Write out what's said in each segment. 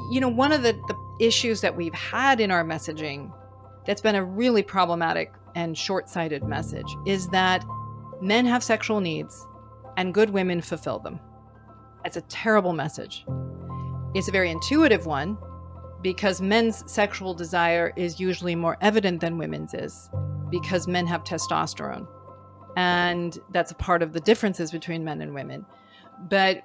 one of the issues that we've had in our messaging that's been a really problematic and short-sighted message is that men have sexual needs and good women fulfill them. It's a terrible message. It's a very intuitive one because men's sexual desire is usually more evident than women's is because men have testosterone. And that's a part of the differences between men and women. But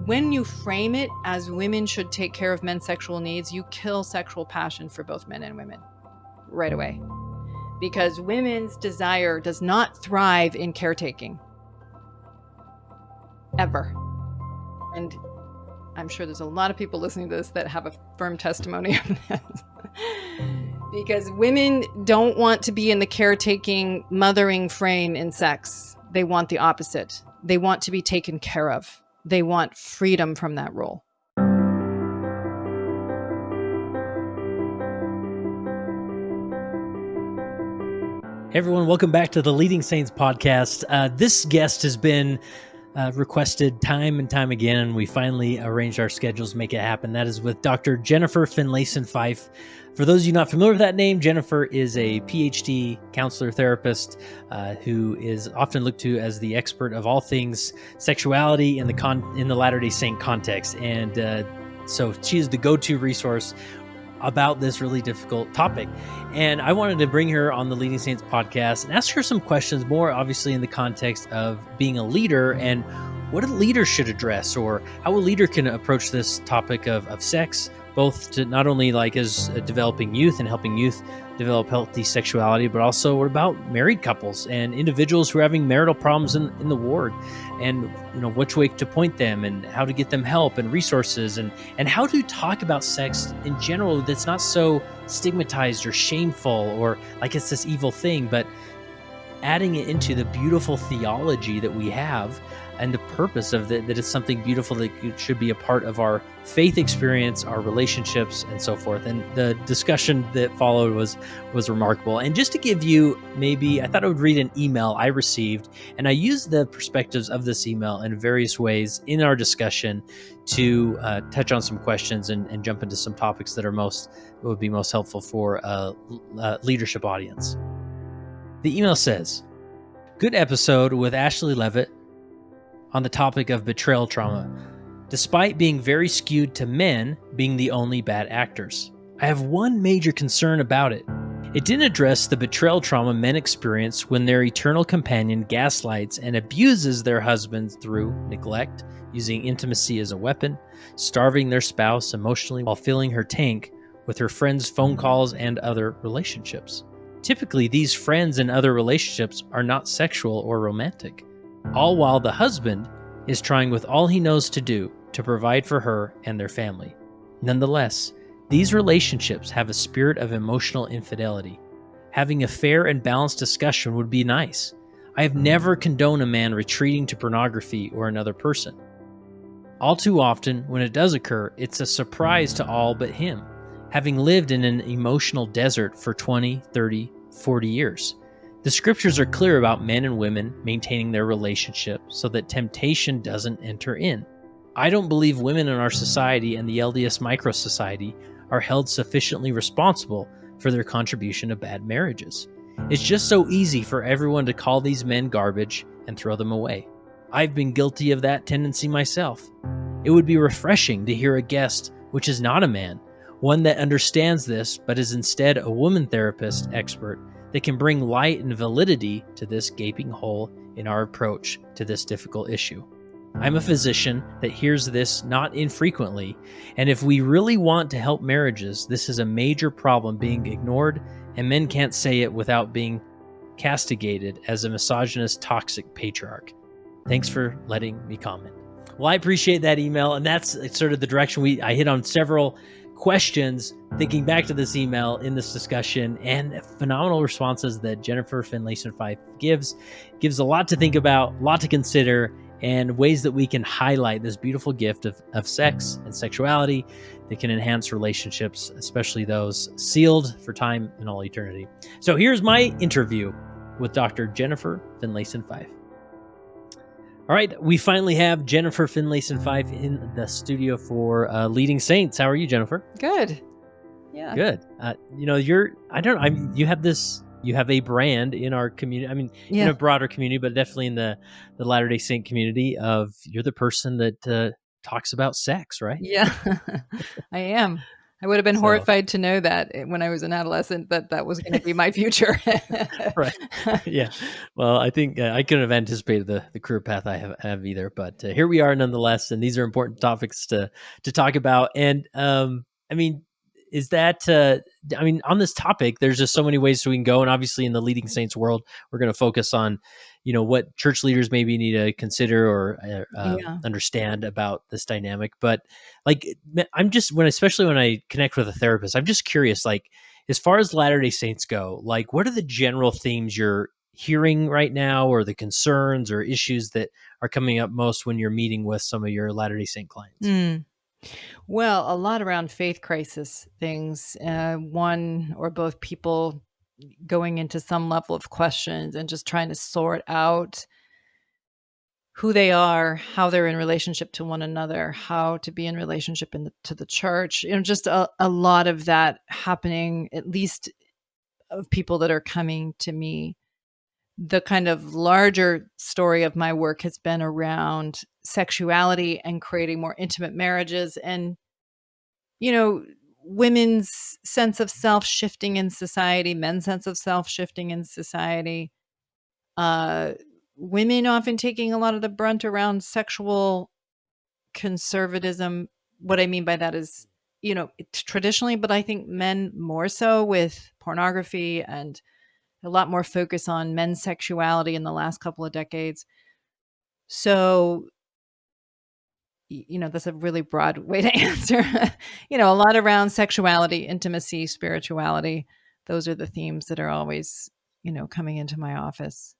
when you frame it as women should take care of men's sexual needs, you kill sexual passion for both men and women right away. Because women's desire does not thrive in caretaking. Ever. And I'm sure there's a lot of people listening to this that have a firm testimony of that. Because women don't want to be in the caretaking, mothering frame in sex. They want the opposite. They want to be taken care of. They want freedom from that role. Hey everyone, welcome back to the Leading Saints podcast. This guest has been requested time and time again, and we finally arranged our schedules to make it happen. That is with Dr. Jennifer Finlayson-Fife. For those of you not familiar with that name, Jennifer is a Ph.D. counselor therapist who is often looked to as the expert of all things sexuality in the Latter-day Saint context. And so she is the go-to resource about this really difficult topic. And I wanted to bring her on the Leading Saints podcast and ask her some questions, more obviously in the context of being a leader and what a leader should address, or how a leader can approach this topic of sex, both to not only like as developing youth and helping youth develop healthy sexuality, but also what about married couples and individuals who are having marital problems in the ward, and which way to point them and how to get them help and resources, and how to talk about sex in general that's not so stigmatized or shameful or like it's this evil thing, but adding it into the beautiful theology that we have and the purpose of that it's something beautiful that should be a part of our faith experience, our relationships, and so forth. And the discussion that followed was remarkable. And just to give you I thought I would read an email I received, and I used the perspectives of this email in various ways in our discussion to touch on some questions and jump into some topics that would be most helpful for a leadership audience. The email says, "Good episode with Ashley Levitt on the topic of betrayal trauma, despite being very skewed to men being the only bad actors. I have one major concern about it. It didn't address the betrayal trauma men experience when their eternal companion gaslights and abuses their husbands through neglect, using intimacy as a weapon, starving their spouse emotionally while filling her tank with her friends' phone calls and other relationships. Typically, these friends and other relationships are not sexual or romantic, all while the husband is trying with all he knows to do to provide for her and their family. Nonetheless, these relationships have a spirit of emotional infidelity. Having a fair and balanced discussion would be nice. I have never condoned a man retreating to pornography or another person. All too often, when it does occur, it's a surprise to all but him, having lived in an emotional desert for 20, 30, 40 years. The scriptures are clear about men and women maintaining their relationship so that temptation doesn't enter in. I don't believe women in our society and the LDS micro-society are held sufficiently responsible for their contribution to bad marriages. It's just so easy for everyone to call these men garbage and throw them away. I've been guilty of that tendency myself. It would be refreshing to hear a guest which is not a man, one that understands this but is instead a woman therapist expert that can bring light and validity to this gaping hole in our approach to this difficult issue. I'm a physician that hears this not infrequently, and if we really want to help marriages, this is a major problem being ignored, and men can't say it without being castigated as a misogynist, toxic patriarch. Thanks for letting me comment." Well, I appreciate that email, and that's sort of the direction I hit on several questions thinking back to this email in this discussion, and phenomenal responses that Jennifer Finlayson-Fyfe gives a lot to think about, a lot to consider, and ways that we can highlight this beautiful gift of sex and sexuality that can enhance relationships, especially those sealed for time and all eternity. So here's my interview with Dr. Jennifer Finlayson-Fyfe. All right, we finally have Jennifer Finlayson-Fife in the studio for Leading Saints. How are you, Jennifer? Good. Yeah. Good. You have a brand in our community. I mean, in Yeah. a broader community, but definitely in the Latter-day Saint community of you're the person that talks about sex, right? Yeah. I am. I would have been So, horrified to know that when I was an adolescent that was going to be my future. right. Yeah. Well, I think I couldn't have anticipated the career path I have either, but here we are nonetheless, and these are important topics to talk about. And I mean, is that on this topic, there's just so many ways we can go, and obviously in the Leading Saints world, we're going to focus on what church leaders maybe need to consider or Yeah. understand about this dynamic. But like, especially when I connect with a therapist, I'm just curious, like, as far as Latter-day Saints go, like, what are the general themes you're hearing right now, or the concerns or issues that are coming up most when you're meeting with some of your Latter-day Saint clients? Mm. Well, a lot around faith crisis things. One or both people going into some level of questions and just trying to sort out who they are, how they're in relationship to one another, how to be in relationship to the church. Just a lot of that happening, at least of people that are coming to me. The kind of larger story of my work has been around sexuality and creating more intimate marriages and, you know, women's sense of self shifting in society, men's sense of self shifting in society. Uh, Women often taking a lot of the brunt around sexual conservatism. What I mean by that is, it's traditionally, but I think men more so with pornography and a lot more focus on men's sexuality in the last couple of decades. So, that's a really broad way to answer. A lot around sexuality, intimacy, spirituality. Those are the themes that are always, coming into my office.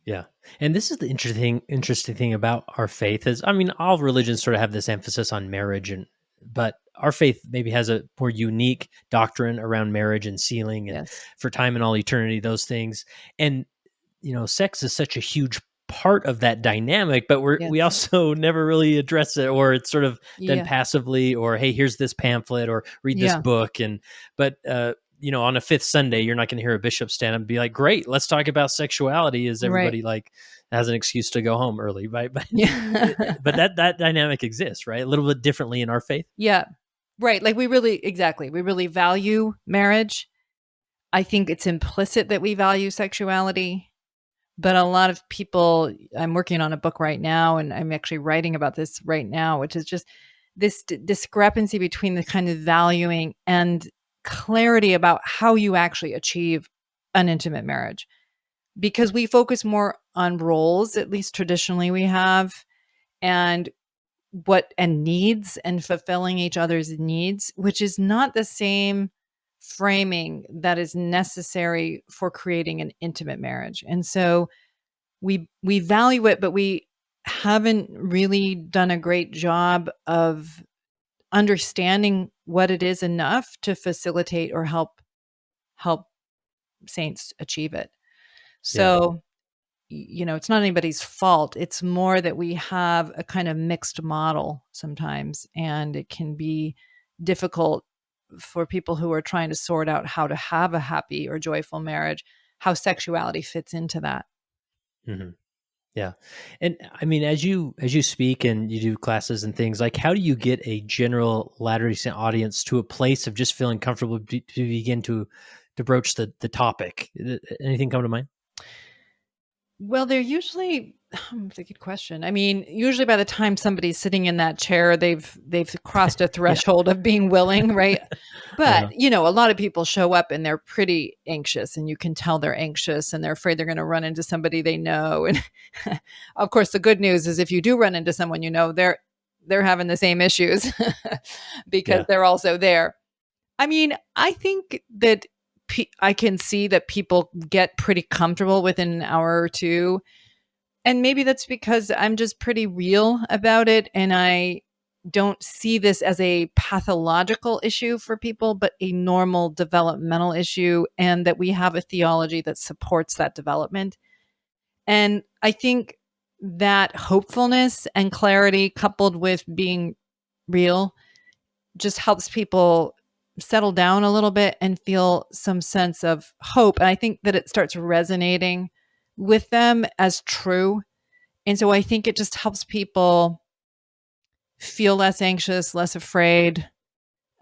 Yeah. And this is the interesting thing about our faith is, I mean, all religions sort of have this emphasis on marriage, but our faith maybe has a more unique doctrine around marriage and sealing and Yes. for time and all eternity, those things. And sex is such a huge part of that dynamic, but we Yes. also never really address it, or it's sort of done Yeah. passively, or, hey, here's this pamphlet, or read this Yeah. book. But on a fifth Sunday, you're not going to hear a bishop stand up and be like, great, let's talk about sexuality, as Right. everybody like has an excuse to go home early, right? But Yeah. but that dynamic exists, right? A little bit differently in our faith. Yeah. Right. Like we really value marriage. I think it's implicit that we value sexuality. But a lot of people, I'm working on a book right now, and I'm actually writing about this right now, which is just this discrepancy between the kind of valuing and clarity about how you actually achieve an intimate marriage. Because we focus more on roles, at least traditionally we have, and needs and fulfilling each other's needs, which is not the same framing that is necessary for creating an intimate marriage. And so we value it, but we haven't really done a great job of understanding what it is enough to facilitate or help saints achieve it. Yeah. So, it's not anybody's fault. It's more that we have a kind of mixed model sometimes, and it can be difficult for people who are trying to sort out how to have a happy or joyful marriage, how sexuality fits into that. Hmm. Yeah. And I mean, as you speak and you do classes and things, like, how do you get a general Latter-day Saint audience to a place of just feeling comfortable to begin to broach the topic? Anything come to mind? Well, they're usually it's a good question. I mean, usually by the time somebody's sitting in that chair, they've crossed a Yeah. threshold of being willing, right? But, Uh-huh. a lot of people show up and they're pretty anxious, and you can tell they're anxious and they're afraid they're going to run into somebody they know. And of course, the good news is if you do run into someone they're having the same issues because Yeah. they're also there. I mean, I think that I can see that people get pretty comfortable within an hour or two. And maybe that's because I'm just pretty real about it. And I don't see this as a pathological issue for people, but a normal developmental issue. And that we have a theology that supports that development. And I think that hopefulness and clarity coupled with being real just helps people settle down a little bit and feel some sense of hope. And I think that it starts resonating with them as true. And so I think it just helps people feel less anxious, less afraid,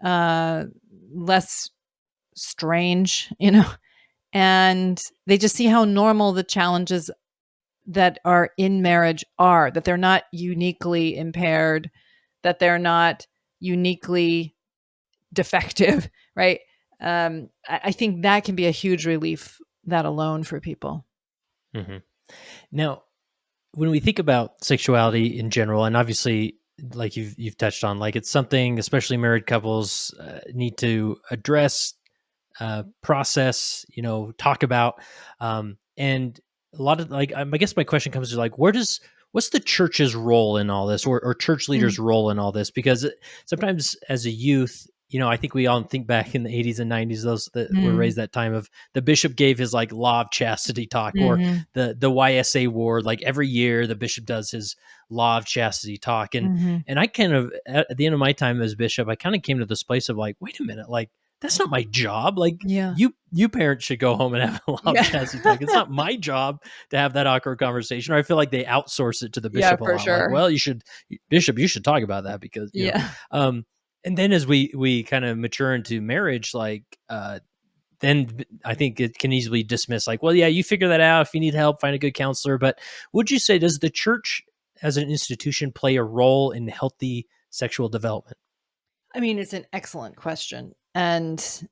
uh, less strange, and they just see how normal the challenges that are in marriage are, that they're not uniquely impaired, that they're not uniquely defective, right? I think that can be a huge relief, that alone, for people. Hmm. Now, when we think about sexuality in general, and obviously, like you've touched on, like it's something especially married couples need to address, process, talk about, and a lot of like, I guess my question comes to like, what's the church's role in all this, or church Mm. leaders' role in all this? Because sometimes as a youth, I think we all think back in the 80s and 90s, those that were Mm. raised that time of the bishop gave his like law of chastity talk, or Mhm. the YSA ward, like every year the bishop does his law of chastity talk. And Mhm. I kind of, at the end of my time as bishop, I kind of came to this place of like, wait a minute, like that's not my job. Like Yeah. you parents should go home and have a law of Yeah. chastity talk. It's not my job to have that awkward conversation. Or I feel like they outsource it to the Yeah, bishop a for lot. Like, sure. well, bishop, you should talk about that because Yeah. and then as we kind of mature into marriage, like then I think it can easily dismiss like, well, yeah, you figure that out. If you need help, find a good counselor. But would you say, does the church as an institution play a role in healthy sexual development? I mean, it's an excellent question. And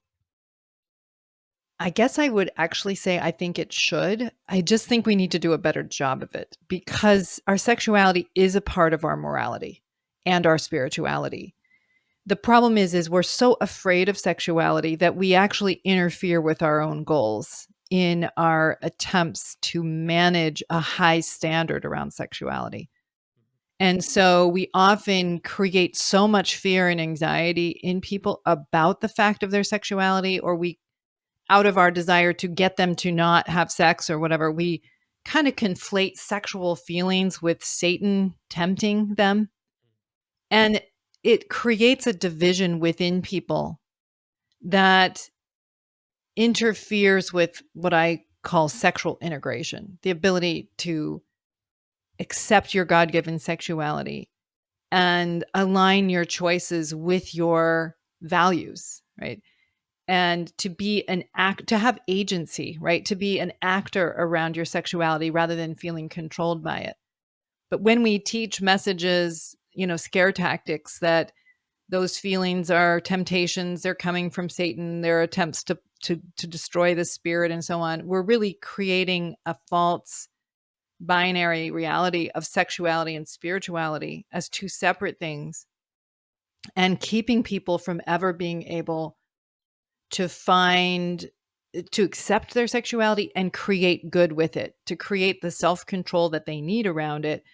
I guess I would actually say I think it should. I just think we need to do a better job of it because our sexuality is a part of our morality and our spirituality. The problem is we're so afraid of sexuality that we actually interfere with our own goals in our attempts to manage a high standard around sexuality. And so we often create so much fear and anxiety in people about the fact of their sexuality, or we, out of our desire to get them to not have sex or whatever, we kind of conflate sexual feelings with Satan tempting them. And it creates a division within people that interferes with what I call sexual integration, the ability to accept your God given sexuality and align your choices with your values, right? And to be to have agency, right? To be an actor around your sexuality rather than feeling controlled by it. But when we teach messages, scare tactics that those feelings are temptations, they're coming from Satan, they're attempts to destroy the spirit and so on, we're really creating a false binary reality of sexuality and spirituality as two separate things, and keeping people from ever being able to to accept their sexuality and create good with it, to create the self-control that they need around it,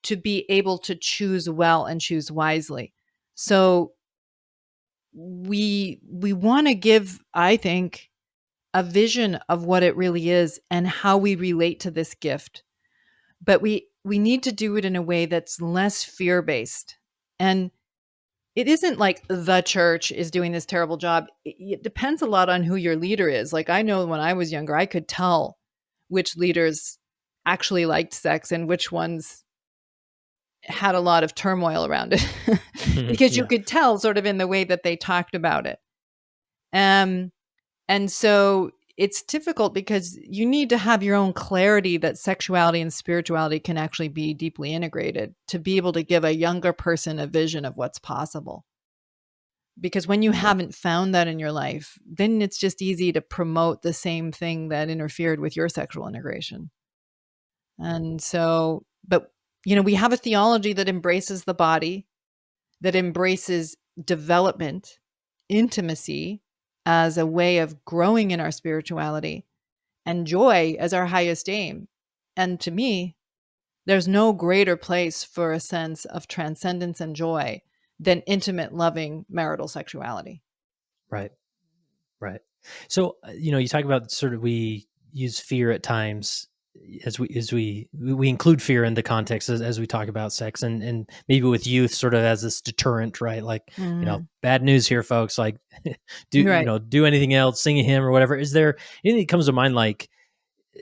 to be able to choose well and choose wisely. So we want to give, I think, a vision of what it really is and how we relate to this gift. But we need to do it in a way that's less fear-based. And it isn't like the church is doing this terrible job. It depends a lot on who your leader is. Like I know when I was younger, I could tell which leaders actually liked sex and which ones had a lot of turmoil around it because you Yeah. could tell sort of in the way that they talked about it. Um, and so it's difficult because you need to have your own clarity that sexuality and spirituality can actually be deeply integrated to be able to give a younger person a vision of what's possible. Because when you haven't found that in your life, then it's just easy to promote the same thing that interfered with your sexual integration. And so, but, we have a theology that embraces the body, that embraces development, intimacy as a way of growing in our spirituality, and joy as our highest aim. And to me, there's no greater place for a sense of transcendence and joy than intimate, loving marital sexuality. Right. Right. So, you talk about sort of we use fear at times. as we include fear in the context as we talk about sex, and maybe with youth sort of as this deterrent, right? Like, Mm-hmm. bad news here, folks. Like, Right. do anything else, sing a hymn or whatever. Is there anything that comes to mind, like,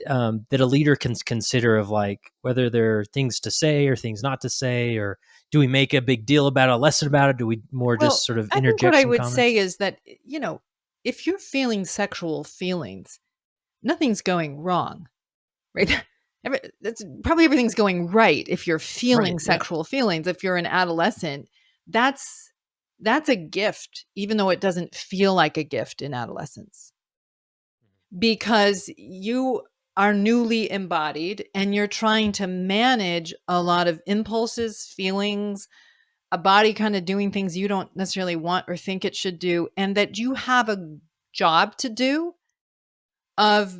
that a leader can consider, of like whether there are things to say or things not to say, or do we make a big deal about it, a lesson about it? Do we more Well, just sort of I think what interject I some would say comments? is that, if you're feeling sexual feelings, nothing's going wrong, right? That's probably everything's going right if you're feeling Right. Yeah. sexual feelings. If you're an adolescent, that's that's a gift, even though it doesn't feel like a gift in adolescence, because you are newly embodied and you're trying to manage a lot of impulses, feelings, a body kind of doing things you don't necessarily want or think it should do, and that you have a job to do of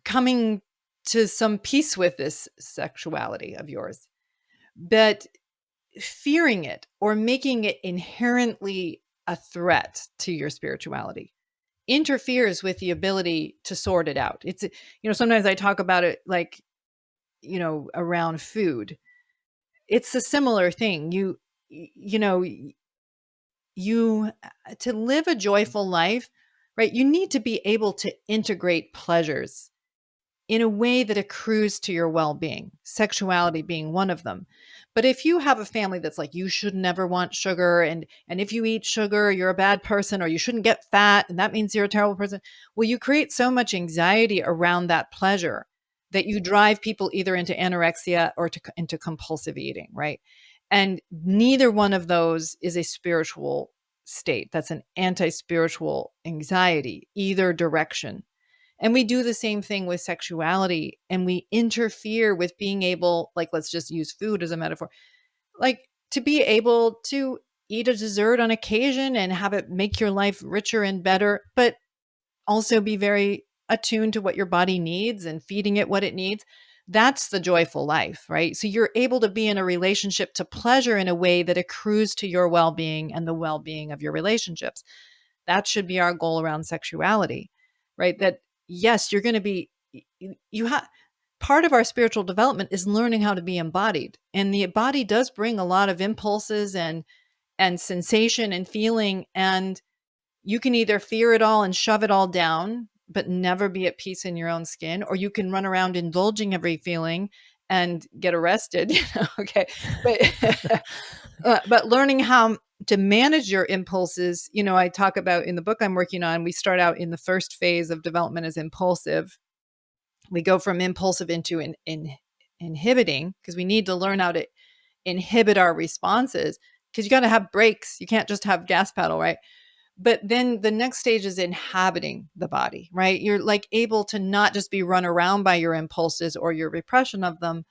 coming to some peace with this sexuality of yours. But fearing it or making it inherently a threat to your spirituality interferes with the ability to sort it out. Sometimes I talk about it like, around food. It's a similar thing. You know, you to live a joyful life, right? You need to be able to integrate pleasures in a way that accrues to your well-being, sexuality being one of them. But if you have a family that's like, you should never want sugar, and if you eat sugar you're a bad person, or you shouldn't get fat and that means you're a terrible person, well, you create so much anxiety around that pleasure that you drive people either into anorexia or into compulsive eating, right? And neither one of those is a spiritual state. That's an anti-spiritual anxiety, either direction. And we do the same thing with sexuality, and we interfere with being able, like, let's just use food as a metaphor, like to be able to eat a dessert on occasion and have it make your life richer and better, but also be very attuned to what your body needs and feeding it what it needs. That's the joyful life, right? So you're able to be in a relationship to pleasure in a way that accrues to your well being and the well being of your relationships. That should be our goal around sexuality, right? That yes, you're going to be, you have, part of our spiritual development is learning how to be embodied. And the body does bring a lot of impulses and sensation and feeling. And you can either fear it all and shove it all down, but never be at peace in your own skin, or you can run around indulging every feeling and get arrested. Okay. But but learning how to manage your impulses, I talk about in the book I'm working on, we start out in the first phase of development as impulsive. We go from impulsive into inhibiting, because we need to learn how to inhibit our responses, because you got to have brakes. You can't just have gas pedal, right? But then the next stage is inhabiting the body, right? You're like able to not just be run around by your impulses or your repression of them,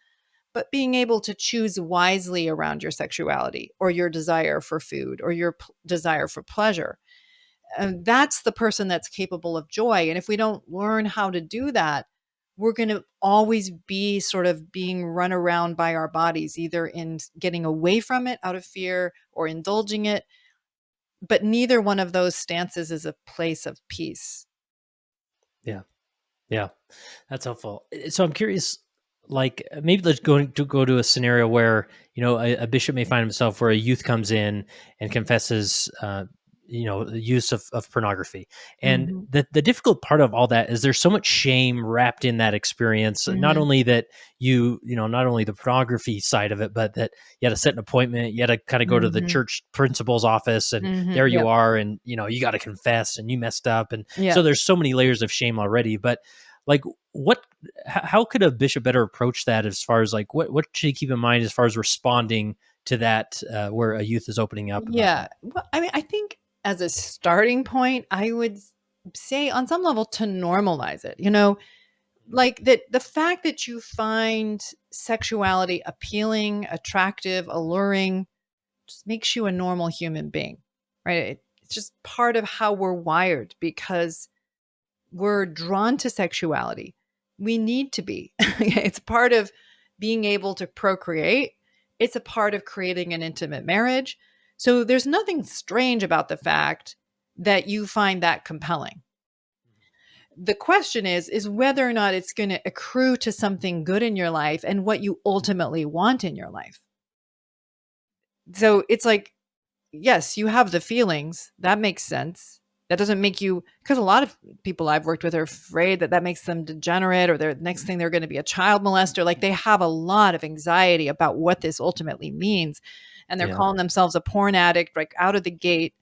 but being able to choose wisely around your sexuality or your desire for food or your desire for pleasure. And that's the person that's capable of joy. And if we don't learn how to do that, we're going to always be sort of being run around by our bodies, either in getting away from it out of fear or indulging it. But neither one of those stances is a place of peace. Yeah. Yeah. That's helpful. So I'm curious, like, maybe let's go to a scenario where, a bishop may find himself where a youth comes in and confesses, the use of pornography. And Mm-hmm. the difficult part of all that is there's so much shame wrapped in that experience. Not Mm-hmm. only that not only the pornography side of it, but that you had to set an appointment, you had to kind of go to the Mm-hmm. church principal's office, and there Mm-hmm. you Yep. are, and you got to confess, and you messed up. And so Yes. there's so many layers of shame already. But like, what how could a bishop better approach that, as far as like what should he keep in mind as far as responding to that, where a youth is opening up about Yeah. that? Well, I mean, I think as a starting point, I would say on some level to normalize it, like that the fact that you find sexuality appealing, attractive, alluring just makes you a normal human being, right? It's just part of how we're wired, because we're drawn to sexuality. We need to be. It's part of being able to procreate. It's a part of creating an intimate marriage. So there's nothing strange about the fact that you find that compelling. The question is whether or not it's going to accrue to something good in your life and what you ultimately want in your life. So it's like, yes, you have the feelings. That makes sense. That doesn't make you, because a lot of people I've worked with are afraid that that makes them degenerate, or their next thing they're going to be a child molester. Like, they have a lot of anxiety about what this ultimately means. And they're Yeah. calling themselves a porn addict, like out of the gate,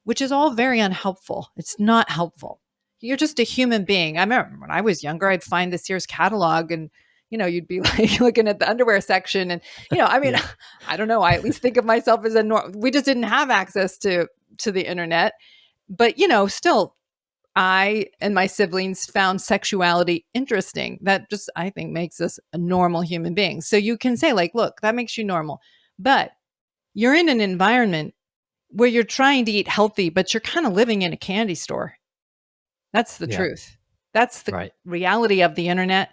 which is all very unhelpful. It's not helpful. You're just a human being. I remember when I was younger, I'd find the Sears catalog and, you'd be like looking at the underwear section and, I mean, Yeah. I don't know. I at least think of myself as we just didn't have access to the internet. But, still, I and my siblings found sexuality interesting. That just, I think, makes us a normal human being. So you can say, like, look, that makes you normal. But you're in an environment where you're trying to eat healthy, but you're kind of living in a candy store. That's the Yeah. truth. That's the Right. reality of the internet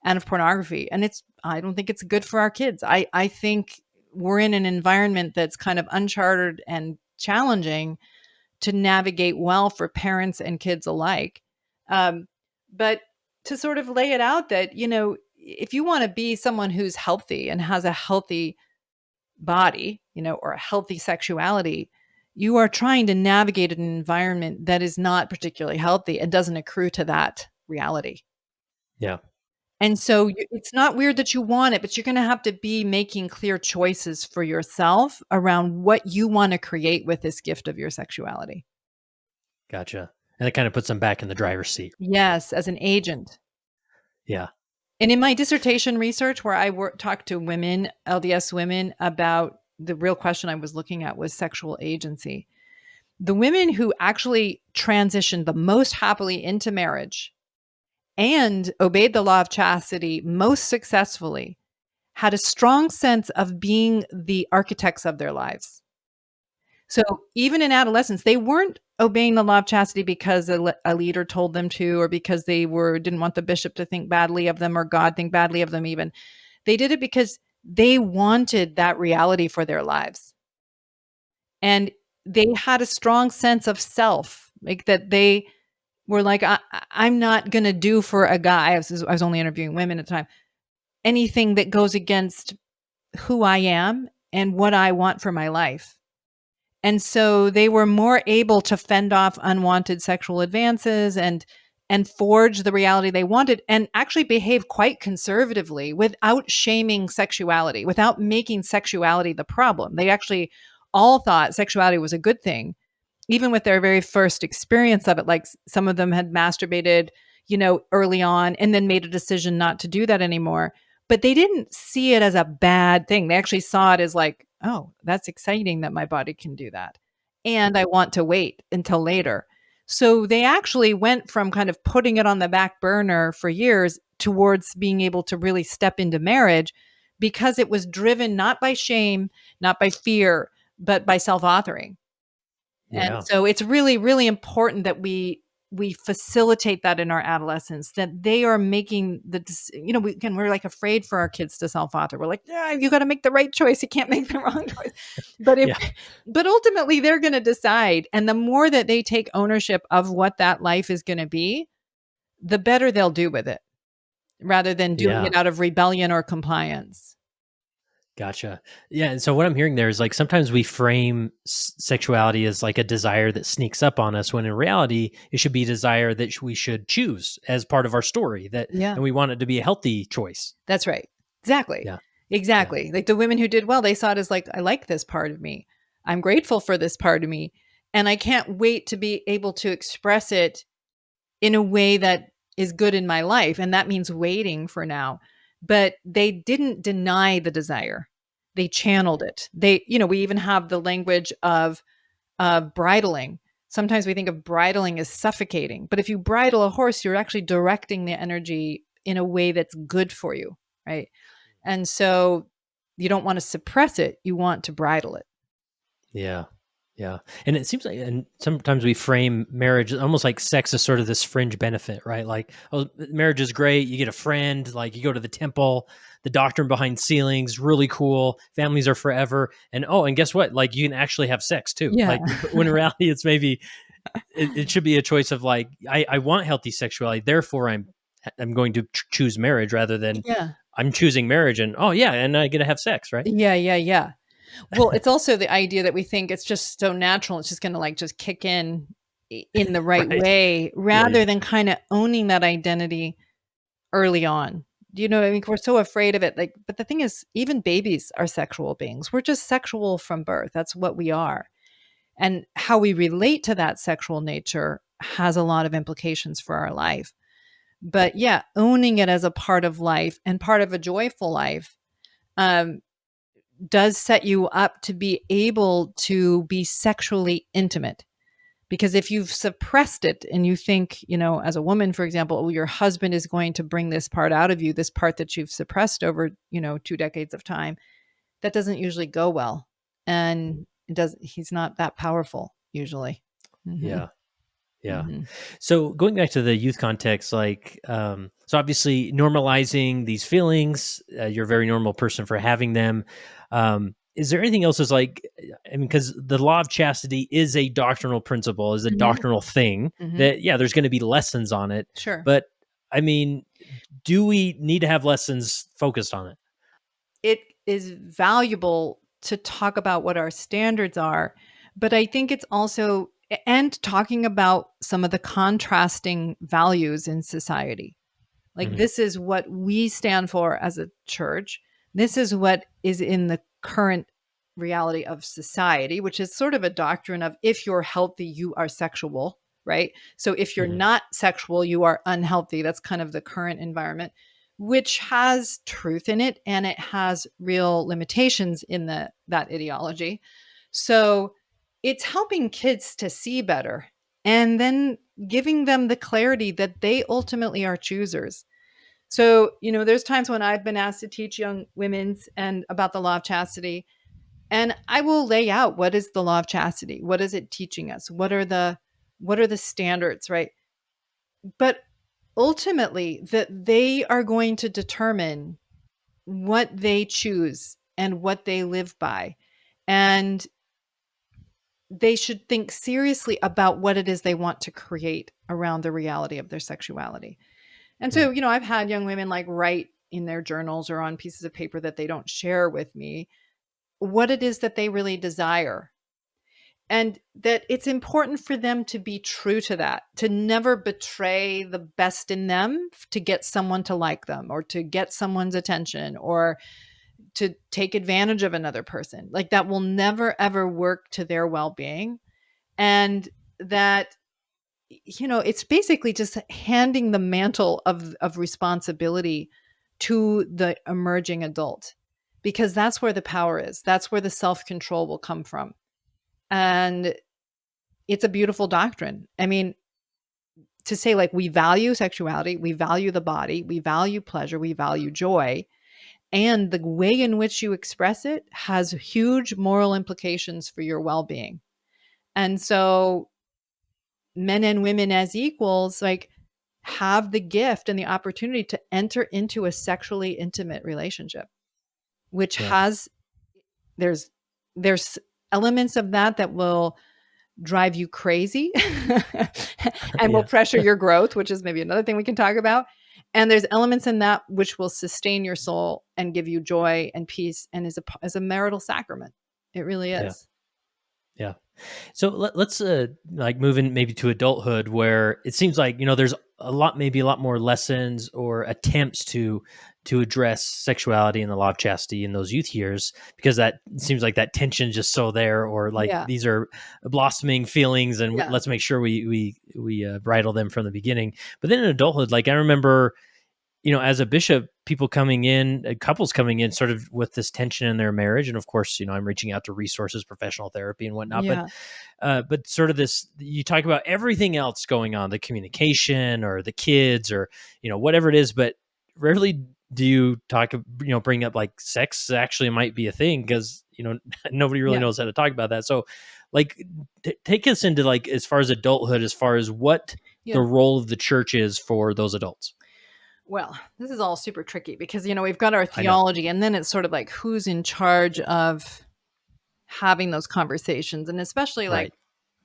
and of pornography. And I don't think it's good for our kids. I think we're in an environment that's kind of uncharted and challenging to navigate well for parents and kids alike. But to sort of lay it out that, if you want to be someone who's healthy and has a healthy body, or a healthy sexuality, you are trying to navigate an environment that is not particularly healthy and doesn't accrue to that reality. Yeah. And so it's not weird that you want it, but you're going to have to be making clear choices for yourself around what you want to create with this gift of your sexuality. Gotcha. And it kind of puts them back in the driver's seat. Yes, as an agent. Yeah. And in my dissertation research, where I talked to women, LDS women, about the real question I was looking at was sexual agency. The women who actually transitioned the most happily into marriage and obeyed the law of chastity most successfully had a strong sense of being the architects of their lives. So even in adolescence, they weren't obeying the law of chastity because a leader told them to, or because they didn't want the bishop to think badly of them, or God think badly of them even. They did it because they wanted that reality for their lives. And they had a strong sense of self, like that they were like, I'm not going to do for a guy. I was only interviewing women at the time, anything that goes against who I am and what I want for my life. And so they were more able to fend off unwanted sexual advances and forge the reality they wanted, and actually behave quite conservatively without shaming sexuality, without making sexuality the problem. They actually all thought sexuality was a good thing, even with their very first experience of it. Like, some of them had masturbated, early on, and then made a decision not to do that anymore. But they didn't see it as a bad thing. They actually saw it as like, oh, that's exciting that my body can do that. And I want to wait until later. So they actually went from kind of putting it on the back burner for years towards being able to really step into marriage, because it was driven not by shame, not by fear, but by self-authoring. And Yeah. so it's really, really important that we facilitate that in our adolescents, that they are making we're like afraid for our kids to self-author. We're like, yeah, you got to make the right choice. You can't make the wrong choice. But Yeah. but ultimately they're going to decide. And the more that they take ownership of what that life is going to be, the better they'll do with it, rather than doing Yeah. it out of rebellion or compliance. Gotcha. Yeah. And so what I'm hearing there is like sometimes we frame sexuality as like a desire that sneaks up on us when in reality it should be a desire that we should choose as part of our story, Yeah. and we want it to be a healthy choice. That's right. Exactly. Yeah. Yeah. Exactly. Like, the women who did well, they saw it as like, I like this part of me. I'm grateful for this part of me. And I can't wait to be able to express it in a way that is good in my life. And that means waiting for now. But they didn't deny the desire. They channeled it. We even have the language of bridling. Sometimes we think of bridling as suffocating, but if you bridle a horse, you're actually directing the energy in a way that's good for you, right? And so you don't want to suppress it, you want to bridle it. Yeah. Yeah. And it seems like, and sometimes we frame marriage almost like sex is sort of this fringe benefit, right? Like, oh, marriage is great. You get a friend, like you go to the temple, the doctrine behind ceilings, really cool. Families are forever. And guess what? Like, you can actually have sex too. Yeah. Like, when in reality, it's maybe it should be a choice of like, I want healthy sexuality, therefore I'm going to choose marriage rather than Yeah. I'm choosing marriage and oh yeah, and I get to have sex, right? Yeah, yeah, yeah. Well, it's also the idea that we think it's just so natural. It's just going to like just kick in the right Right. way Yeah, rather yeah. than kind of owning that identity early on. Do you know what I mean? We're so afraid of it. Like, but the thing is, even babies are sexual beings. We're just sexual from birth. That's what we are. And how we relate to that sexual nature has a lot of implications for our life. But yeah, owning it as a part of life and part of a joyful life um, does set you up to be able to be sexually intimate. Because if you've suppressed it and you think, as a woman, for example, oh, your husband is going to bring this part out of you, this part that you've suppressed over, 2 decades of time, that doesn't usually go well. And he's not that powerful usually. Hmm. Yeah. Yeah. Hmm. So going back to the youth context, like, so obviously normalizing these feelings, you're a very normal person for having them. Is there anything else is like, I mean, because the law of chastity is a doctrinal principle, is a Hmm. doctrinal thing Hmm. that, yeah, there's going to be lessons on it. Sure. But I mean, do we need to have lessons focused on it? It is valuable to talk about what our standards are, but I think it's also, and talking about some of the contrasting values in society. Like, Mhm. this is what we stand for as a church. This is what is in the current reality of society, which is sort of a doctrine of if you're healthy, you are sexual, right? So if you're Mhm. not sexual, you are unhealthy. That's kind of the current environment, which has truth in it and it has real limitations in that ideology. So it's helping kids to see better and then giving them the clarity that they ultimately are choosers. So, there's times when I've been asked to teach young women's and about the law of chastity, and I will lay out what is the law of chastity? What is it teaching us? What are the standards, right? But ultimately that they are going to determine what they choose and what they live by. And they should think seriously about what it is they want to create around the reality of their sexuality. And Mhm. so, I've had young women like write in their journals or on pieces of paper that they don't share with me what it is that they really desire. And that it's important for them to be true to that, to never betray the best in them to get someone to like them or to get someone's attention or to take advantage of another person. Like, that will never, ever work to their well being. And that it's basically just handing the mantle of responsibility to the emerging adult, because that's where the power is. That's where the self-control will come from. And it's a beautiful doctrine. I mean, to say like we value sexuality, we value the body, we value pleasure, we value joy, and the way in which you express it has huge moral implications for your well-being. And so men and women as equals, like, have the gift and the opportunity to enter into a sexually intimate relationship, which Yeah. has there's elements of that will drive you crazy and will Yeah. pressure your growth, which is maybe another thing we can talk about. And there's elements in that which will sustain your soul and give you joy and peace and is a marital sacrament. It really Yeah. is. Yeah. So let's like move in maybe to adulthood where it seems like, there's maybe a lot more lessons or attempts to address sexuality and the law of chastity in those youth years, because that seems like that tension is just so there, or like Yeah. these are blossoming feelings and Yeah. let's make sure we bridle them from the beginning. But then in adulthood, like I remember, as a bishop, people coming in, couples coming in sort of with this tension in their marriage. And of course, I'm reaching out to resources, professional therapy and whatnot. Yeah. But sort of this, you talk about everything else going on, the communication or the kids or, whatever it is, but rarely do you talk, bring up like sex actually might be a thing because, nobody really Yeah. knows how to talk about that. So like, take us into like, as far as adulthood, as far as what the Yeah. role of the church is for those adults. Well, this is all super tricky because, we've got our I know. theology and then it's sort of like who's in charge of having those conversations. And especially like Right.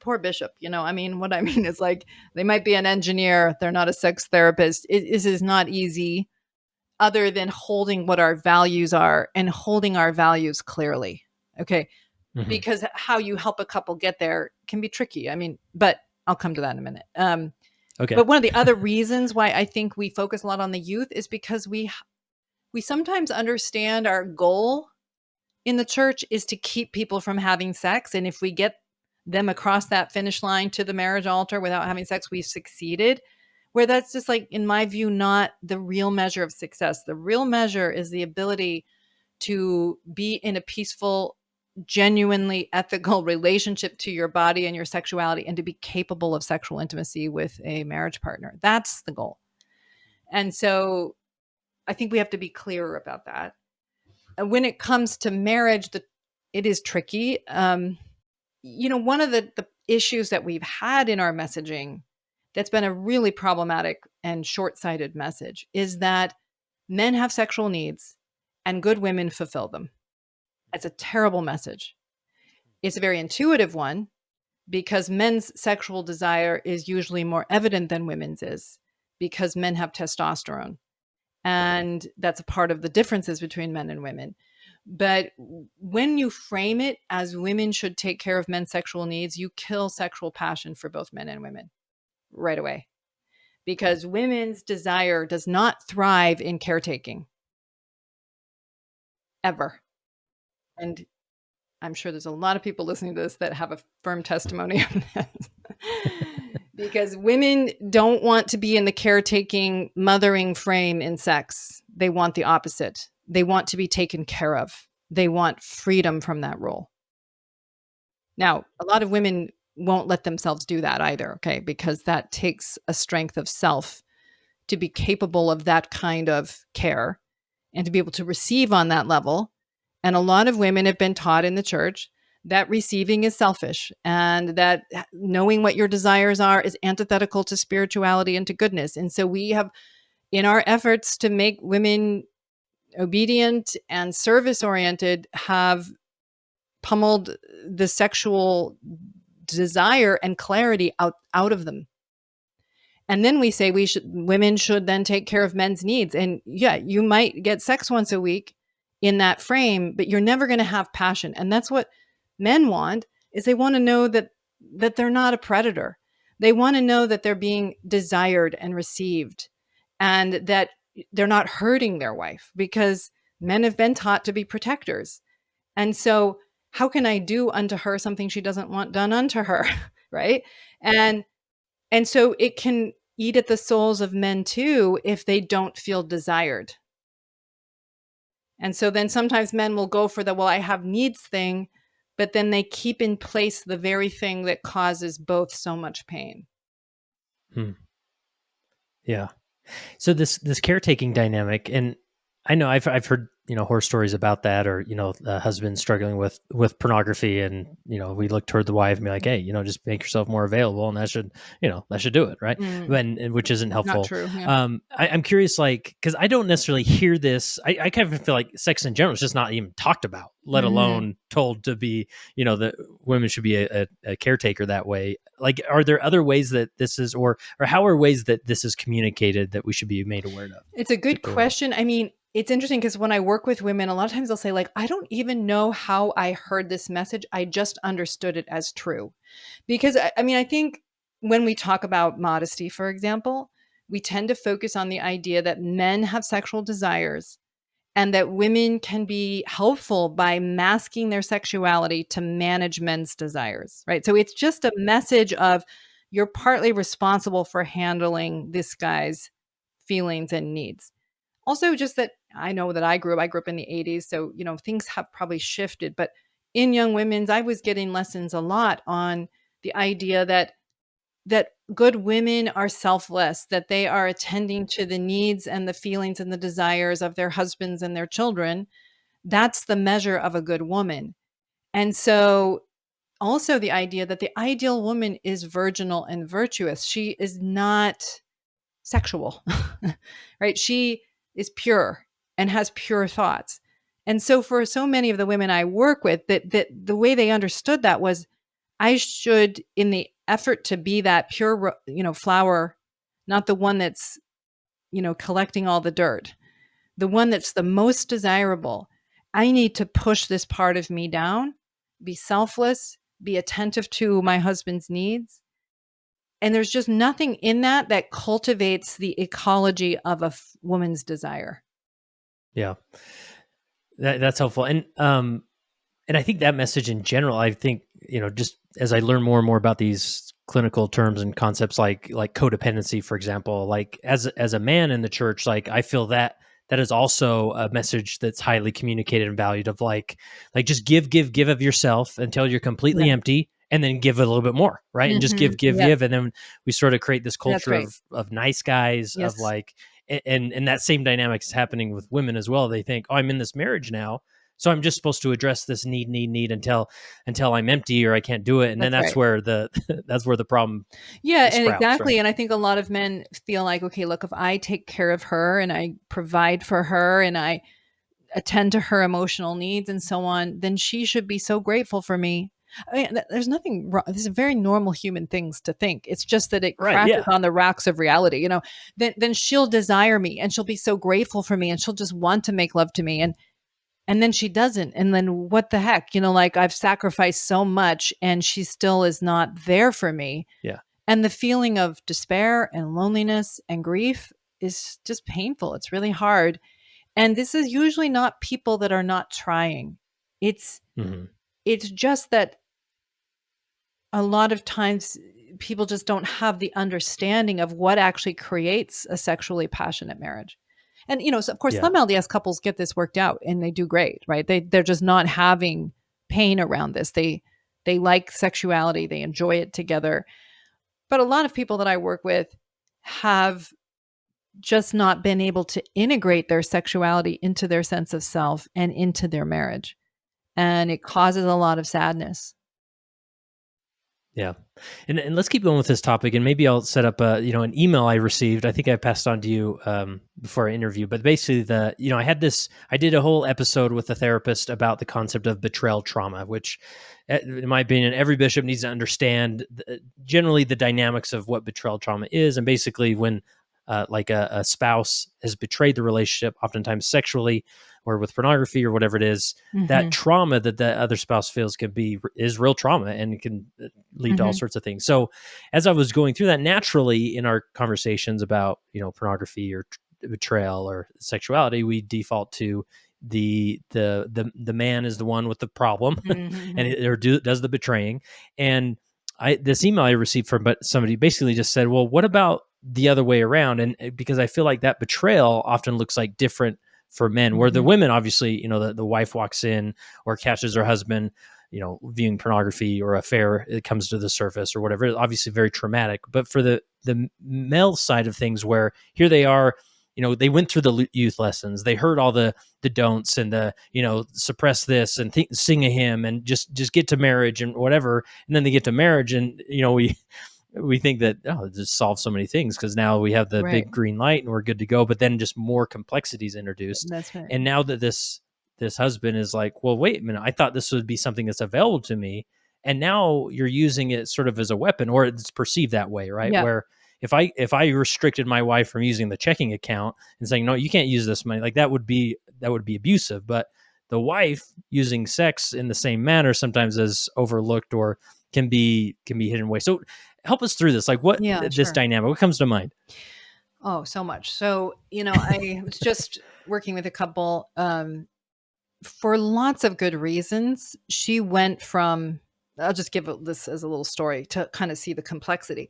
poor bishop. I mean, what I mean is like, they might be an engineer. They're not a sex therapist. This is not easy other than holding what our values are and holding our values clearly. Okay. Mhm. Because how you help a couple get there can be tricky. I mean, but I'll come to that in a minute. Okay. But one of the other reasons why I think we focus a lot on the youth is because we sometimes understand our goal in the church is to keep people from having sex. And if we get them across that finish line to the marriage altar without having sex, we've succeeded. Where that's just like, in my view, not the real measure of success. The real measure is the ability to be in a peaceful, genuinely ethical relationship to your body and your sexuality, and to be capable of sexual intimacy with a marriage partner. That's the goal. And so I think we have to be clearer about that. When it comes to marriage, it is tricky. One of the issues that we've had in our messaging that's been a really problematic and short-sighted message is that men have sexual needs and good women fulfill them. It's a terrible message. It's a very intuitive one because men's sexual desire is usually more evident than women's is, because men have testosterone. And that's a part of the differences between men and women. But when you frame it as women should take care of men's sexual needs, you kill sexual passion for both men and women right away. Because women's desire does not thrive in caretaking, ever. And I'm sure there's a lot of people listening to this that have a firm testimony on that. Because women don't want to be in the caretaking, mothering frame in sex. They want the opposite. They want to be taken care of. They want freedom from that role. Now, a lot of women won't let themselves do that either, okay? Because that takes a strength of self to be capable of that kind of care and to be able to receive on that level. And a lot of women have been taught in the church that receiving is selfish, and that knowing what your desires are is antithetical to spirituality and to goodness. And so we have, in our efforts to make women obedient and service oriented, have pummeled the sexual desire and clarity out of them. And then we say women should then take care of men's needs. And yeah, you might get sex once a week in that frame, but you're never going to have passion. And that's what men want, is they want to know that they're not a predator. They want to know that they're being desired and received, and that they're not hurting their wife, because men have been taught to be protectors. And so how can I do unto her something she doesn't want done unto her? Right. And so it can eat at the souls of men too if they don't feel desired. And so then sometimes men will go for the, well, I have needs thing, but then they keep in place the very thing that causes both so much pain. Yeah. So this caretaking dynamic, and I know I've heard horror stories about that, or a husband struggling with pornography, and we look toward the wife and be like, hey, just make yourself more available, and that should do it, right? Which isn't Not helpful. true. Yeah. I'm curious, like, because I don't necessarily hear this. I kind of feel like sex in general is just not even talked about, let alone told to be. That women should be a caretaker that way. Like, are there other ways that this is, or how are ways that this is communicated that we should be made aware of? It's a good question. I mean, it's interesting because when I work with women, a lot of times they'll say, like, I don't even know how I heard this message. I just understood it as true. Because I think when we talk about modesty, for example, we tend to focus on the idea that men have sexual desires and that women can be helpful by masking their sexuality to manage men's desires, right? So it's just a message of, you're partly responsible for handling this guy's feelings and needs. Also, just that I know that I grew up in the 80s, so things have probably shifted, but in young women's, I was getting lessons a lot on the idea that good women are selfless, that they are attending to the needs and the feelings and the desires of their husbands and their children. That's the measure of a good woman. And so also the idea that the ideal woman is virginal and virtuous. She is not sexual, right? She is pure and has pure thoughts. And so for so many of the women I work with, that the way they understood that was, I should, in the effort to be that pure, flower, not the one that's, collecting all the dirt, the one that's the most desirable, I need to push this part of me down, be selfless, be attentive to my husband's needs. And there's just nothing in that that cultivates the ecology of a woman's desire. Yeah. That's helpful. And I think that message in general, I think, just as I learn more and more about these clinical terms and concepts like codependency, for example, like as a man in the church, like I feel that is also a message that's highly communicated and valued of like just give of yourself until you're completely Yeah. empty, and then give a little bit more, right? And just give, Yeah, give. And then we sort of create this that's culture right. of nice guys, of Yes, like, and that same dynamic is happening with women as well. They think, oh, I'm in this marriage now, so I'm just supposed to address this need until I'm empty or I can't do it. And then that's that's right. where that's where the problem Yeah, and sprouts, right? exactly. And I think a lot of men feel like, okay, look, if I take care of her and I provide for her and I attend to her emotional needs and so on, then she should be so grateful for me. I mean, there's nothing wrong. These are very normal human things to think. It's just that it Right. crashes Yeah. on the rocks of reality. Then she'll desire me and she'll be so grateful for me and she'll just want to make love to me. And then she doesn't. And then what the heck? Like I've sacrificed so much and she still is not there for me. Yeah. And the feeling of despair and loneliness and grief is just painful. It's really hard. And this is usually not people that are not trying. It's Hmm. it's just that a lot of times people just don't have the understanding of what actually creates a sexually passionate marriage. And so of course Yeah. some LDS couples get this worked out and they do great, right? They're just not having pain around this. They like sexuality, they enjoy it together. But a lot of people that I work with have just not been able to integrate their sexuality into their sense of self and into their marriage. And it causes a lot of sadness. Yeah. And let's keep going with this topic, and maybe I'll set up an email I received. I think I passed on to you before our interview, but basically I did a whole episode with a therapist about the concept of betrayal trauma, which in my opinion, every bishop needs to understand generally the dynamics of what betrayal trauma is. And basically when like a spouse has betrayed the relationship, oftentimes sexually or with pornography or whatever it is, that Mhm. trauma that the other spouse feels is real trauma, and it can lead to all Mhm. sorts of things. So as I was going through that, naturally in our conversations about pornography or betrayal or sexuality, we default to the man is the one with the problem, and Mhm. does the betraying. And this email I received from somebody basically just said, well, what about the other way around? And because I feel like that betrayal often looks like different for men, where the Mhm. women, obviously, the wife walks in or catches her husband, viewing pornography or affair, it comes to the surface or whatever. It's obviously very traumatic. But for the male side of things, where here they are, they went through the youth lessons, they heard all the don'ts and the suppress this and sing a hymn and just get to marriage and whatever, and then they get to marriage and we think that, oh, it just solves so many things because now we have the Right. big green light and we're good to go. But then just more complexities introduced. That's right. And now that this husband is like, well, wait a minute, I thought this would be something that's available to me, and now you're using it sort of as a weapon, or it's perceived that way, right? Yeah. Where if I restricted my wife from using the checking account and saying, no, you can't use this money, like that would be abusive. But the wife using sex in the same manner sometimes is overlooked or can be hidden away. So help us through this. Like what Yeah, this sure. dynamic, what comes to mind? Oh, so much. So, I was just working with a couple for lots of good reasons. She went from, I'll just give this as a little story to kind of see the complexity.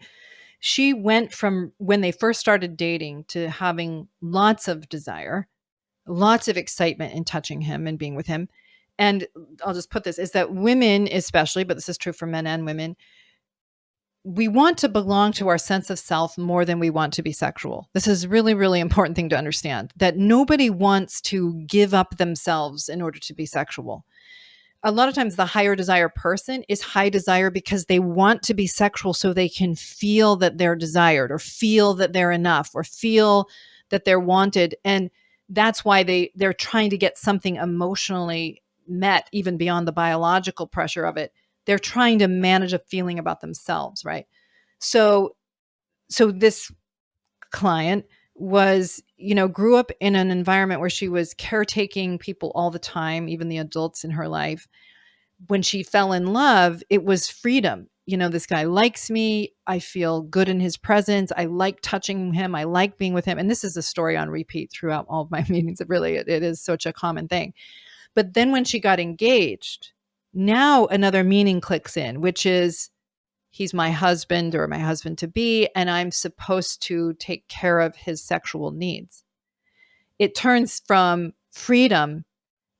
She went from when they first started dating to having lots of desire, lots of excitement in touching him and being with him. And I'll just put this is that women, especially, but this is true for men and women, we want to belong to our sense of self more than we want to be sexual. This is really, really important thing to understand that nobody wants to give up themselves in order to be sexual. A lot of times the higher desire person is high desire because they want to be sexual so they can feel that they're desired or feel that they're enough or feel that they're wanted. And that's why they're trying to get something emotionally met even beyond the biological pressure of it. they're trying to manage a feeling about themselves, right? So this client was, grew up in an environment where she was caretaking people all the time, even the adults in her life. When she fell in love, it was freedom. This guy likes me. I feel good in his presence. I like touching him. I like being with him. And this is a story on repeat throughout all of my meetings. It is such a common thing. But then when she got engaged, now another meaning clicks in, which is he's my husband or my husband to be, and I'm supposed to take care of his sexual needs. It turns from freedom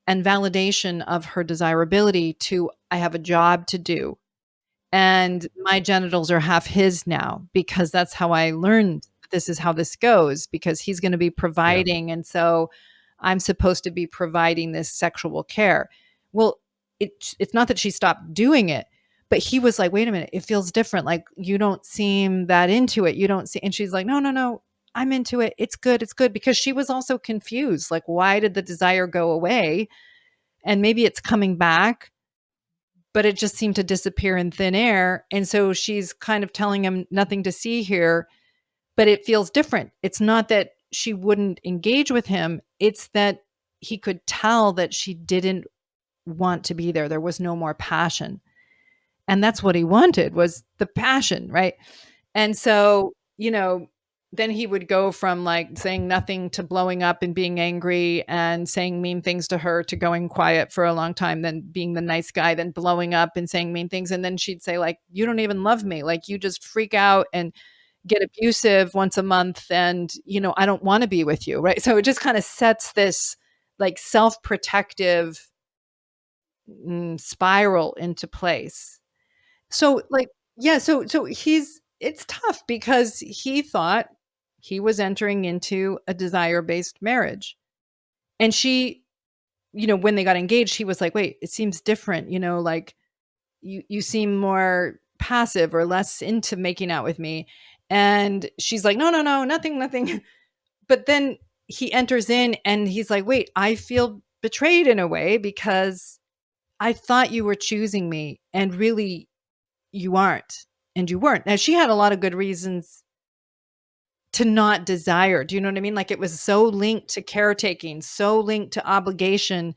and validation of her desirability to I have a job to do. And my genitals are half his now because that's how I learned this is how this goes because he's going to be providing. And so I'm supposed to be providing this sexual care. Well, it's not that she stopped doing it, but he was like, wait a minute, it feels different. Like you don't seem that into it. You don't see. And she's like, no, I'm into it. It's good. It's good. Because she was also confused. Like, why did the desire go away? And maybe it's coming back, but it just seemed to disappear in thin air. And so she's kind of telling him nothing to see here, but it feels different. It's not that she wouldn't engage with him. It's that he could tell that she didn't want to be there. There was no more passion. And that's what he wanted was the passion, right? And so, then he would go from like saying nothing to blowing up and being angry and saying mean things to her to going quiet for a long time, then being the nice guy, then blowing up and saying mean things. And then she'd say like, you don't even love me. Like you just freak out and get abusive once a month. And, I don't want to be with you. Right. So it just kind of sets this like self-protective spiral into place. So like, yeah, so it's tough because he thought he was entering into a desire-based marriage. And she, when they got engaged, he was like, wait, it seems different, like you seem more passive or less into making out with me. And she's like, no, nothing. But then he enters in and he's like, wait, I feel betrayed in a way because I thought you were choosing me and really you aren't and you weren't. Now she had a lot of good reasons to not desire. Do you know what I mean? Like it was so linked to caretaking, so linked to obligation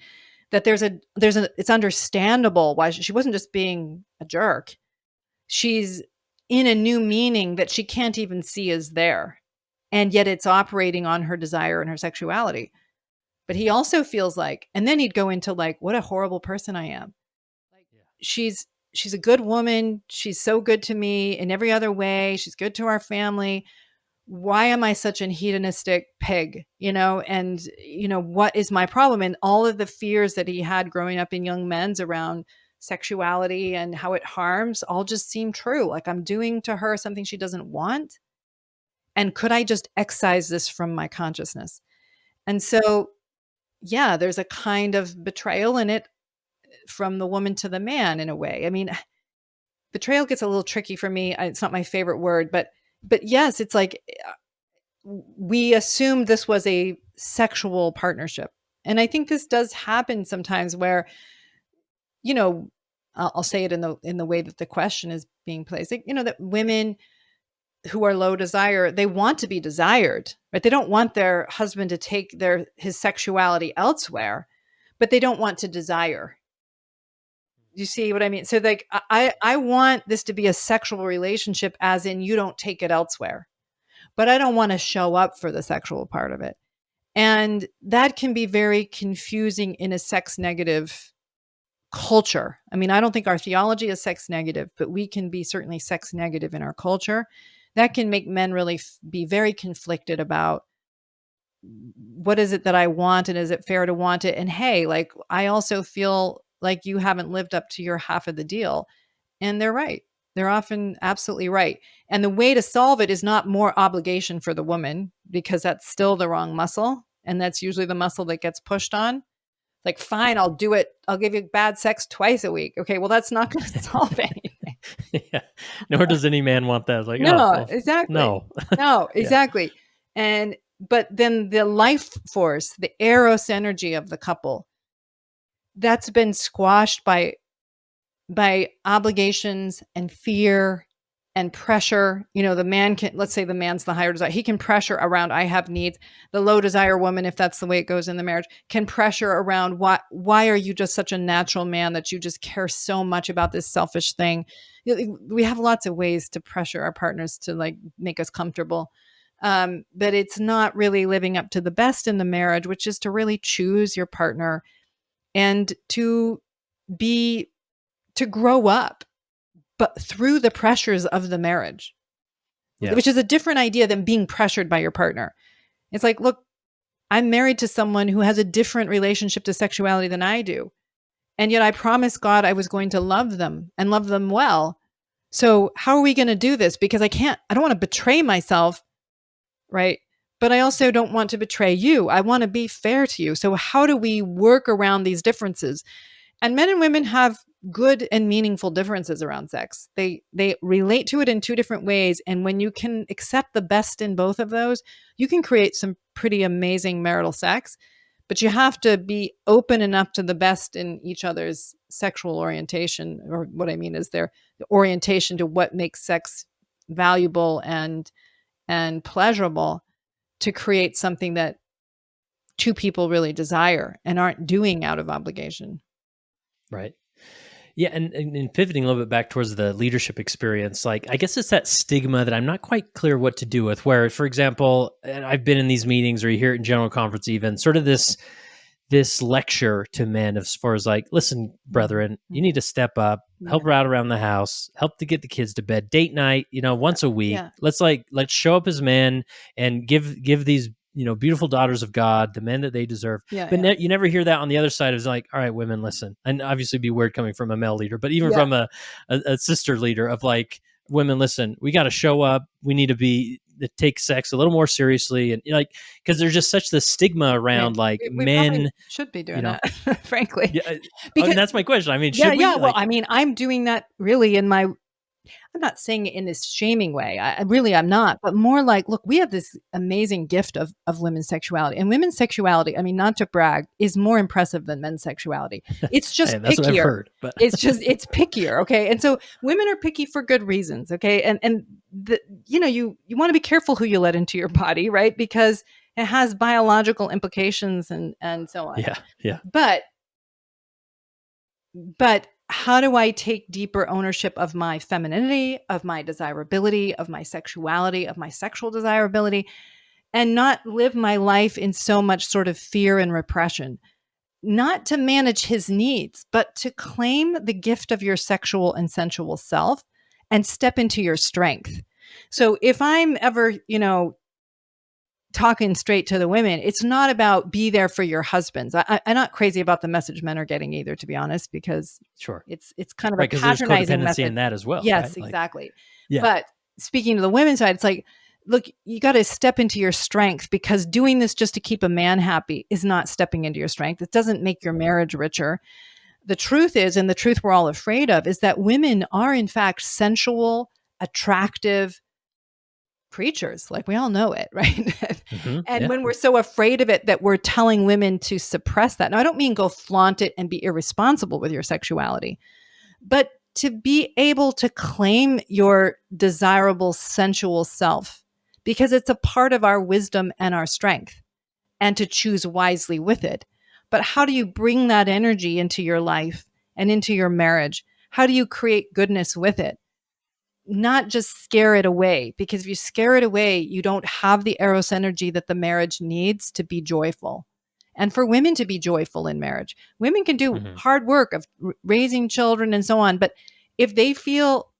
that it's understandable why she wasn't just being a jerk. She's in a new meaning that she can't even see is there. And yet it's operating on her desire and her sexuality. But he also feels like, and then he'd go into like, what a horrible person I am. Like she's a good woman. She's so good to me in every other way. She's good to our family. Why am I such an hedonistic pig? And what is my problem? And all of the fears that he had growing up in young men's around sexuality and how it harms all just seem true. Like I'm doing to her something she doesn't want. And could I just excise this from my consciousness? And so, yeah, there's a kind of betrayal in it from the woman to the man in a way. I mean, betrayal gets a little tricky for me. It's not my favorite word, but yes, it's like we assumed this was a sexual partnership. And I think this does happen sometimes where, I'll say it in the way that the question is being placed. Like, that women who are low desire, they want to be desired, right? They don't want their husband to take his sexuality elsewhere, but they don't want to desire. You see what I mean? So like, I want this to be a sexual relationship as in you don't take it elsewhere, but I don't want to show up for the sexual part of it. And that can be very confusing in a sex negative culture. I mean, I don't think our theology is sex negative, but we can be certainly sex negative in our culture. That can make men really be very conflicted about what is it that I want and is it fair to want it? And hey, like I also feel like you haven't lived up to your half of the deal. And they're right. They're often absolutely right. And the way to solve it is not more obligation for the woman because that's still the wrong muscle. And that's usually the muscle that gets pushed on. Like, fine, I'll do it. I'll give you bad sex twice a week. Okay, well, that's not going to solve anything. Yeah. Nor does any man want that. It's like, No, oh, well, exactly. no. No, exactly. But then the life force, the eros energy of the couple, that's been squashed by by obligations and fear and pressure. The man can, let's say the man's the higher desire, he can pressure around, I have needs. The low desire woman, if that's the way it goes in the marriage, can pressure around, why are you just such a natural man that you just care so much about this selfish thing? We have lots of ways to pressure our partners to like make us comfortable. But it's not really living up to the best in the marriage, which is to really choose your partner and to grow up, but through the pressures of the marriage, which is a different idea than being pressured by your partner. It's like, look, I'm married to someone who has a different relationship to sexuality than I do. And yet I promised God I was going to love them and love them well. So how are we going to do this? Because I don't want to betray myself, right? But I also don't want to betray you. I want to be fair to you. So how do we work around these differences? And men and women have good and meaningful differences around sex. They relate to it in two different ways. And when you can accept the best in both of those, you can create some pretty amazing marital sex. But you have to be open enough to the best in each other's sexual orientation, or what I mean is their orientation to what makes sex valuable and pleasurable, to create something that two people really desire and aren't doing out of obligation. Right. Yeah, and pivoting a little bit back towards the leadership experience, like I guess it's that stigma that I'm not quite clear what to do with. Where, for example, and I've been in these meetings, or you hear it in general conference, even sort of this lecture to men as far as like, listen, brethren, you need to step up, help her out around the house, help to get the kids to bed, date night, once a week. Let's show up as men and give these beautiful daughters of God the men that they deserve. But you never hear that on the other side. Is like, all right, women, listen. And obviously, it'd be weird coming from a male leader, but even from a sister leader of like, women, listen. We got to show up. We need to take sex a little more seriously, and because there's just such the stigma around like we men should be doing that, frankly. Yeah, because that's my question. I mean, should we? Well, I mean, I'm doing that really I'm not saying it in this shaming way. I'm not, but more like, look, we have this amazing gift of women's sexuality, and women's sexuality, I mean, not to brag, is more impressive than men's sexuality. It's just that's pickier. What I've heard, but it's pickier. Okay. And so women are picky for good reasons. Okay. And you want to be careful who you let into your body, right? Because it has biological implications and so on. Yeah. But how do I take deeper ownership of my femininity, of my desirability, of my sexuality, of my sexual desirability, and not live my life in so much sort of fear and repression? Not to manage his needs, but to claim the gift of your sexual and sensual self and step into your strength. So if I'm ever, talking straight to the women, it's not about be there for your husbands. I'm not crazy about the message men are getting either, to be honest, because it's kind of a patronizing message in that as well. Yes, right? exactly. But speaking to the women's side, it's like, look, you got to step into your strength, because doing this just to keep a man happy is not stepping into your strength. It doesn't make your marriage richer. The truth is, and the truth we're all afraid of, is that women are in fact sensual, attractive creatures. Like, we all know it, right? And when we're so afraid of it that we're telling women to suppress that. Now, I don't mean go flaunt it and be irresponsible with your sexuality, but to be able to claim your desirable sensual self, because it's a part of our wisdom and our strength, and to choose wisely with it. But how do you bring that energy into your life and into your marriage? How do you create goodness with it? Not just scare it away, because if you scare it away, you don't have the eros energy that the marriage needs to be joyful. And for women to be joyful in marriage, women can do hard work of raising children and so on. But if they feel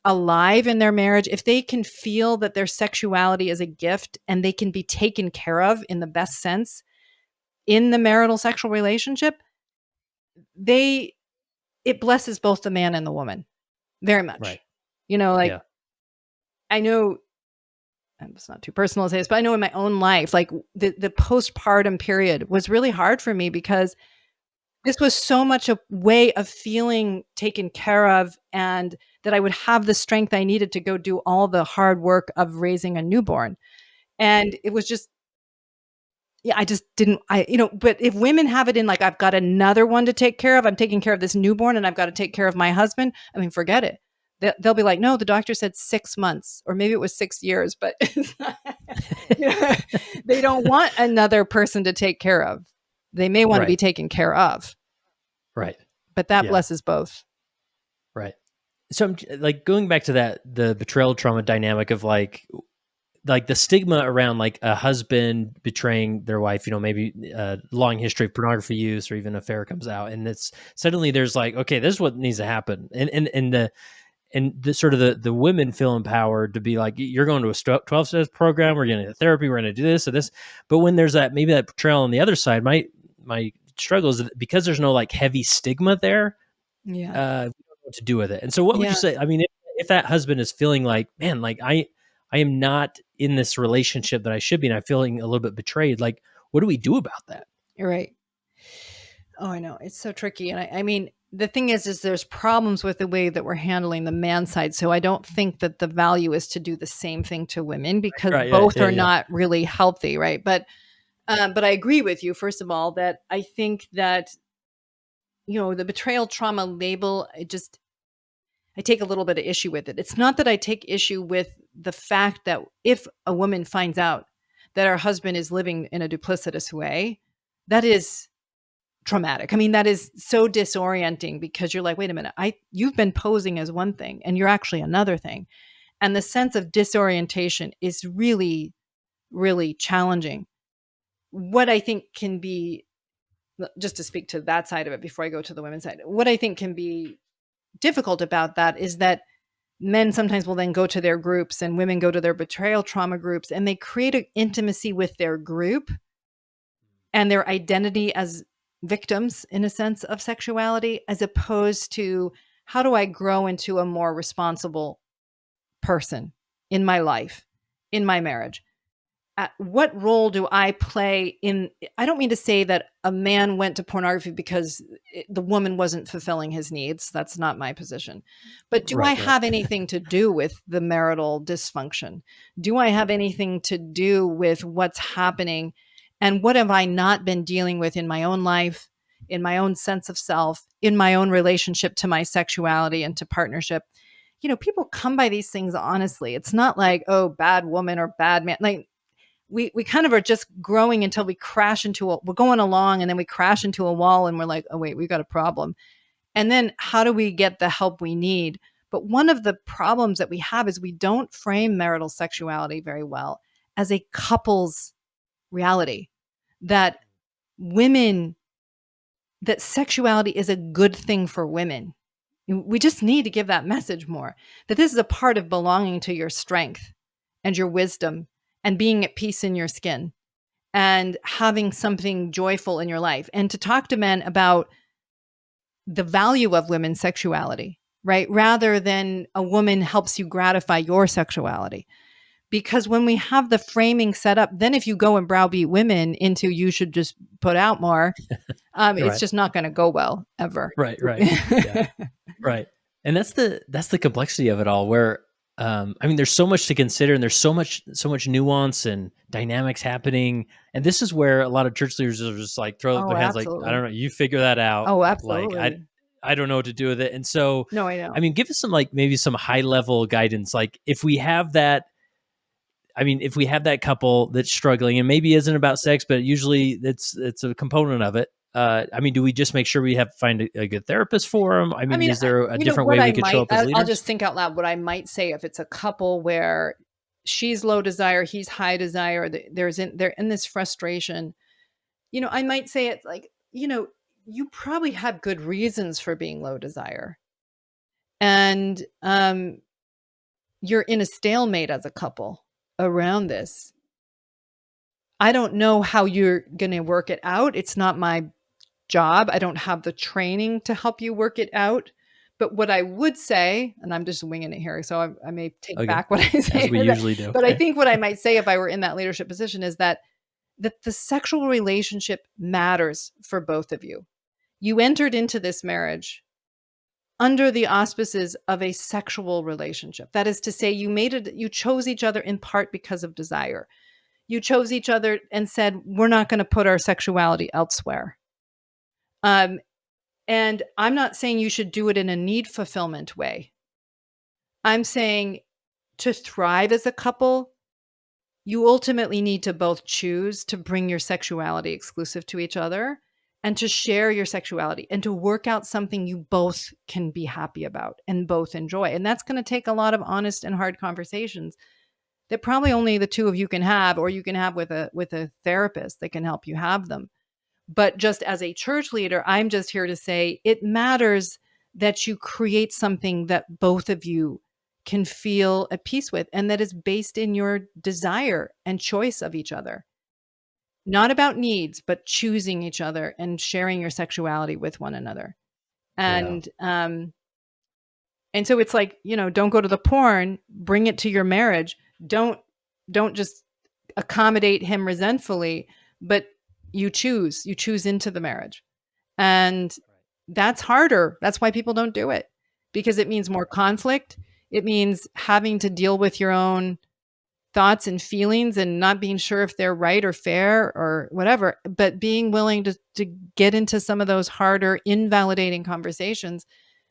alive in their marriage, if they can feel that their sexuality is a gift and they can be taken care of in the best sense in the marital sexual relationship, it blesses both the man and the woman very much. Right. I know, it's not too personal to say this, but I know in my own life, like the postpartum period was really hard for me, because this was so much a way of feeling taken care of, and that I would have the strength I needed to go do all the hard work of raising a newborn. And it was just, yeah, I just didn't, but if women have it in like, I've got another one to take care of, I'm taking care of this newborn and I've got to take care of my husband. I mean, forget it. They'll be like, no, the doctor said 6 months, or maybe it was 6 years, but it's not, you know, they don't want another person to take care of. They may want to be Right. taken care of, Right. but that Yeah. blesses both. Right. So I'm like going back to the betrayal trauma dynamic of like the stigma around like a husband betraying their wife, maybe a long history of pornography use or even affair comes out. And it's suddenly there's like, okay, this is what needs to happen. And the sort of the women feel empowered to be like, you're going to a 12 steps program, we're going to therapy, we're going to do this or this. But when there's maybe that betrayal on the other side, my struggle is that because there's no like heavy stigma there, Yeah. we don't know what to do with it. And so what would you Yeah. say? I mean, if that husband is feeling like, man, like I am not in this relationship that I should be, and I'm feeling a little bit betrayed, like, what do we do about that? You're right. Oh, I know. It's so tricky. And I mean, the thing is there's problems with the way that we're handling the man side. So I don't think that the value is to do the same thing to women, because Right. Yeah. both Yeah. are Yeah. not really healthy. Right. But I agree with you, first of all, that I think that, the betrayal trauma label, I take a little bit of issue with it. It's not that I take issue with the fact that if a woman finds out that her husband is living in a duplicitous way, that is traumatic. I mean, that is so disorienting, because you're like, wait a minute, you've been posing as one thing and you're actually another thing. And the sense of disorientation is really, really challenging. What I think can be, just to speak to that side of it before I go to the women's side, what I think can be difficult about that is that men sometimes will then go to their groups and women go to their betrayal trauma groups, and they create an intimacy with their group and their identity as victims, in a sense, of sexuality, as opposed to, how do I grow into a more responsible person in my life, in my marriage? What role do I play in? I don't mean to say that a man went to pornography because the woman wasn't fulfilling his needs. That's not my position. But do I Right. Right. have anything to do with the marital dysfunction? Do I have anything to do with what's happening? And what have I not been dealing with in my own life, in my own sense of self, in my own relationship to my sexuality and to partnership? People come by these things honestly. It's not like, oh, bad woman or bad man. Like, we kind of are just growing until we crash we're going along and then we crash into a wall and we're like, oh wait, we've got a problem. And then how do we get the help we need? But one of the problems that we have is we don't frame marital sexuality very well as a couple's reality, that women, that sexuality is a good thing for women. We just need to give that message more, that this is a part of belonging to your strength and your wisdom and being at peace in your skin and having something joyful in your life, and to talk to men about the value of women's sexuality, right? Rather than a woman helps you gratify your sexuality. Because when we have the framing set up, then if you go and browbeat women into, you should just put out more, it's Right. just not going to go well ever. Right. Right. Yeah. Right. And that's the complexity of it all, where I mean, there's so much to consider, and there's so much nuance and dynamics happening. And this is where a lot of church leaders are just like throw up Oh, their hands like, I absolutely. don't know, you figure that out. Oh, Like absolutely. I don't know what to do with it. And so No, I I know. mean, give us some like maybe some high level guidance. Like if we have that, I mean, if we have that couple that's struggling and maybe isn't about sex, but usually it's a component of it. I mean, do we just make sure we find a good therapist for them? I I mean, mean, is there a different what way I we could show might, up as I'll leaders? just think out loud what I might say if it's a couple where she's low desire, he's high desire, they're in this frustration. I might say it's like, you probably have good reasons for being low desire. And you're in a stalemate as a couple around this. I don't know how you're going to work it out. It's not my job. I don't have the training to help you work it out. But what I would say, and I'm just winging it here, so I may take Okay. back what I As say, we usually do. but I think what I might say if I were in that leadership position is that the sexual relationship matters for both of you. You entered into this marriage under the auspices of a sexual relationship. That is to say, you chose each other in part because of desire. You chose each other and said, we're not going to put our sexuality elsewhere. And I'm not saying you should do it in a need fulfillment way. I'm saying to thrive as a couple, you ultimately need to both choose to bring your sexuality exclusive to each other and to share your sexuality and to work out something you both can be happy about and both enjoy. And that's going to take a lot of honest and hard conversations that probably only the two of you can have, or you can have with a therapist that can help you have them. But just as a church leader, I'm just here to say it matters that you create something that both of you can feel at peace with and that is based in your desire and choice of each other. Not about needs, but choosing each other and sharing your sexuality with one another. Yeah. And so it's like, don't go to the porn, bring it to your marriage. Don't just accommodate him resentfully, but you choose into the marriage. And that's harder. That's why people don't do it, because it means more conflict. It means having to deal with your own thoughts and feelings and not being sure if they're right or fair or whatever, but being willing to get into some of those harder, invalidating conversations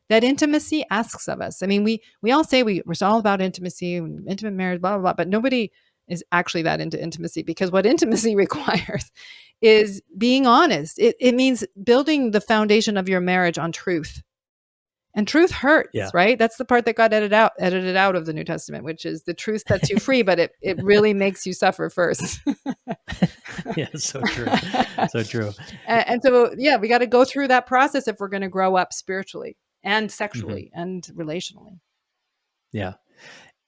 that intimacy asks of us. I mean, we all say we're all about intimacy, intimate marriage, blah, blah, blah, but nobody is actually that into intimacy, because what intimacy requires is being honest. It means building the foundation of your marriage on truth. And truth hurts, Yeah. right? That's the part that got edited out of the New Testament, which is the truth sets you free, but it really makes you suffer first. Yeah, so true. So true. And so, yeah, we got to go through that process if we're going to grow up spiritually and Mhm. sexually and relationally. Yeah.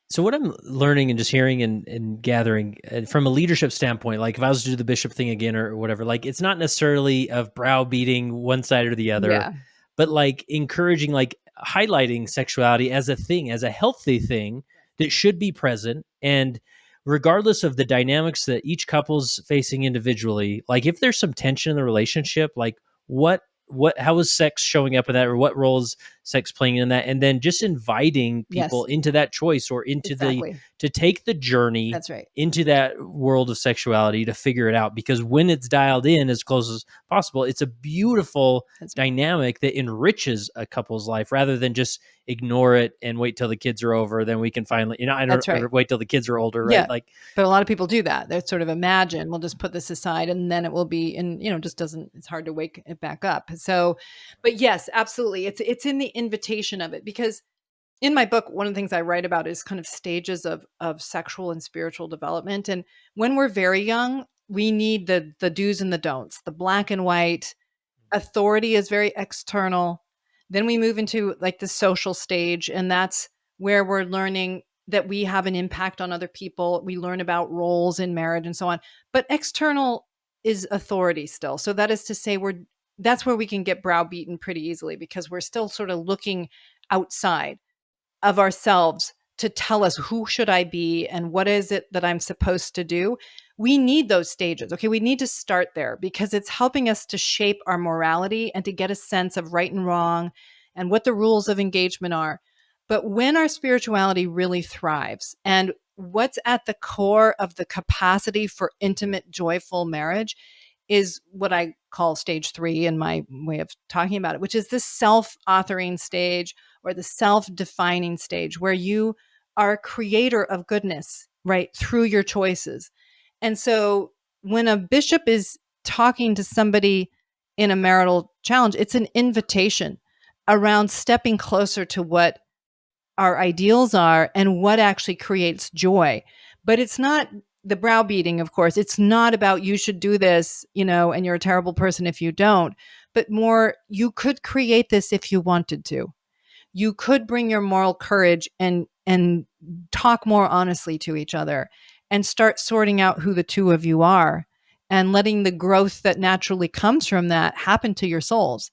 So what I'm learning and just hearing and gathering from a leadership standpoint, like if I was to do the bishop thing again or whatever, like it's not necessarily of browbeating one side or the other, Yeah. but like encouraging, like highlighting sexuality as a thing, as a healthy thing that should be present. And regardless of the dynamics that each couple's facing individually, like if there's some tension in the relationship, like how is sex showing up in that, or what role is sex playing in that? And then just inviting people Yes, into that choice, or into exactly. to take the journey That's right. into that world of sexuality to figure it out. Because when it's dialed in as close as possible, it's a beautiful That's right. dynamic that enriches a couple's life, rather than just ignore it and wait till the kids are over. Then we can finally, I don't, That's right. or wait till the kids are older, right? Yeah. Like, But a lot of people do that. They sort of imagine, we'll just put this aside and then it will be, and just doesn't, it's hard to wake it back up. So, but yes, absolutely. It's in the invitation of it, because in my book, one of the things I write about is kind of stages of sexual and spiritual development. And when we're very young, we need the do's and the don'ts, the black and white. Authority is very external. Then we move into like the social stage, and that's where we're learning that we have an impact on other people. We learn about roles in marriage and so on. But external is authority still. So that is to say, that's where we can get browbeaten pretty easily, because we're still sort of looking outside of ourselves to tell us who should I be and what is it that I'm supposed to do. We need those stages. Okay, we need to start there, because it's helping us to shape our morality and to get a sense of right and wrong and what the rules of engagement are. But when our spirituality really thrives, and what's at the core of the capacity for intimate, joyful marriage is what I call stage 3 in my way of talking about it, which is the self-authoring stage, or the self-defining stage, where you are a creator of goodness, right, through your choices. And so when a bishop is talking to somebody in a marital challenge, it's an invitation around stepping closer to what our ideals are and what actually creates joy. But it's not the browbeating, of course. It's not about you should do this, and you're a terrible person if you don't, but more, you could create this if you wanted to. You could bring your moral courage and talk more honestly to each other and start sorting out who the two of you are, and letting the growth that naturally comes from that happen to your souls.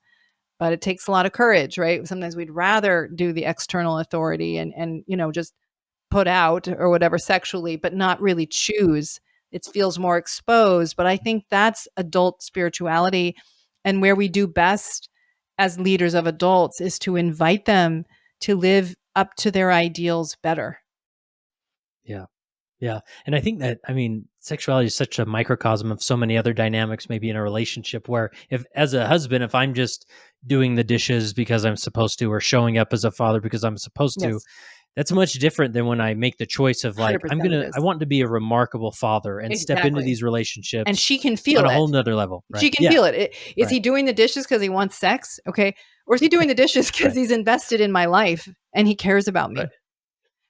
But it takes a lot of courage, right? Sometimes we'd rather do the external authority and just put out or whatever sexually, but not really choose. It feels more exposed. But I think that's adult spirituality, and where we do best as leaders of adults is to invite them to live up to their ideals better. yeah. Yeah. And I think that, I mean, sexuality is such a microcosm of so many other dynamics, maybe in a relationship where if, as a husband, if I'm just doing the dishes because I'm supposed to, or showing up as a father because I'm supposed to, Yes, that's much different than when I make the choice of like, 100% it I is. want to be a remarkable father and step into Exactly. these And relationships she can on feel a it. whole nother level. Right. She can Yeah. feel it. Is Right. he doing the dishes because he wants sex? Okay. Or is he doing the dishes because Right. he's invested in my life and he cares about Right. me?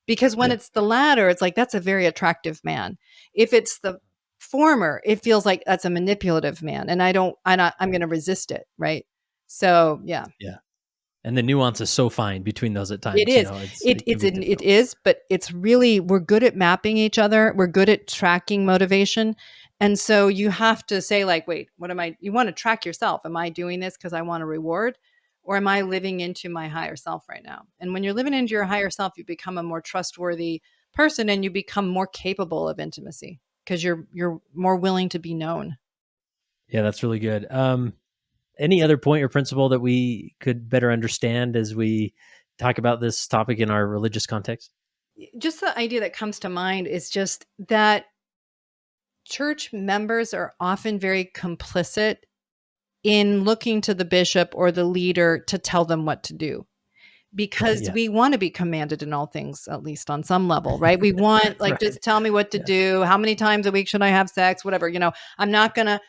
Because when Yeah. it's the latter, it's like, that's a very attractive man. If it's the former, it feels like that's a manipulative man. And I'm going to resist it. Right. So, yeah. Yeah. And the nuance is so fine between those at It times, is. it can be It difficult. is, but it's really, we're good at mapping each other. We're good at tracking motivation. And so you have to say like, wait, you want to track yourself. Am I doing this because I want a reward? Or am I living into my higher self right now? And when you're living into your higher self, you become a more trustworthy person and you become more capable of intimacy because you're more willing to be known. Yeah, that's really good. Any other point or principle that we could better understand as we talk about this topic in our religious context? Just the idea that comes to mind is just that church members are often very complicit in looking to the bishop or the leader to tell them what to do because Yeah. we want to be commanded in all things, at least on some level, right? We want like, Right. just tell me what to Yeah. do. How many times a week should I have sex? Whatever, I'm not going to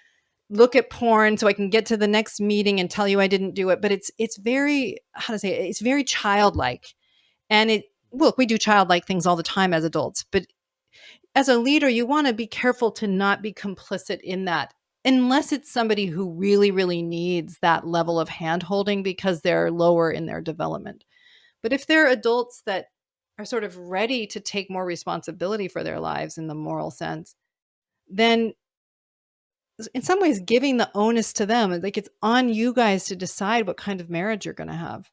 look at porn so I can get to the next meeting and tell you I didn't do it. But it's very, how to say it? It's very childlike. And look, we do childlike things all the time as adults, but as a leader, you want to be careful to not be complicit in that unless it's somebody who really, really needs that level of hand holding because they're lower in their development. But if they're adults that are sort of ready to take more responsibility for their lives in the moral sense, then in some ways giving the onus to them, like it's on you guys to decide what kind of marriage you're going to have.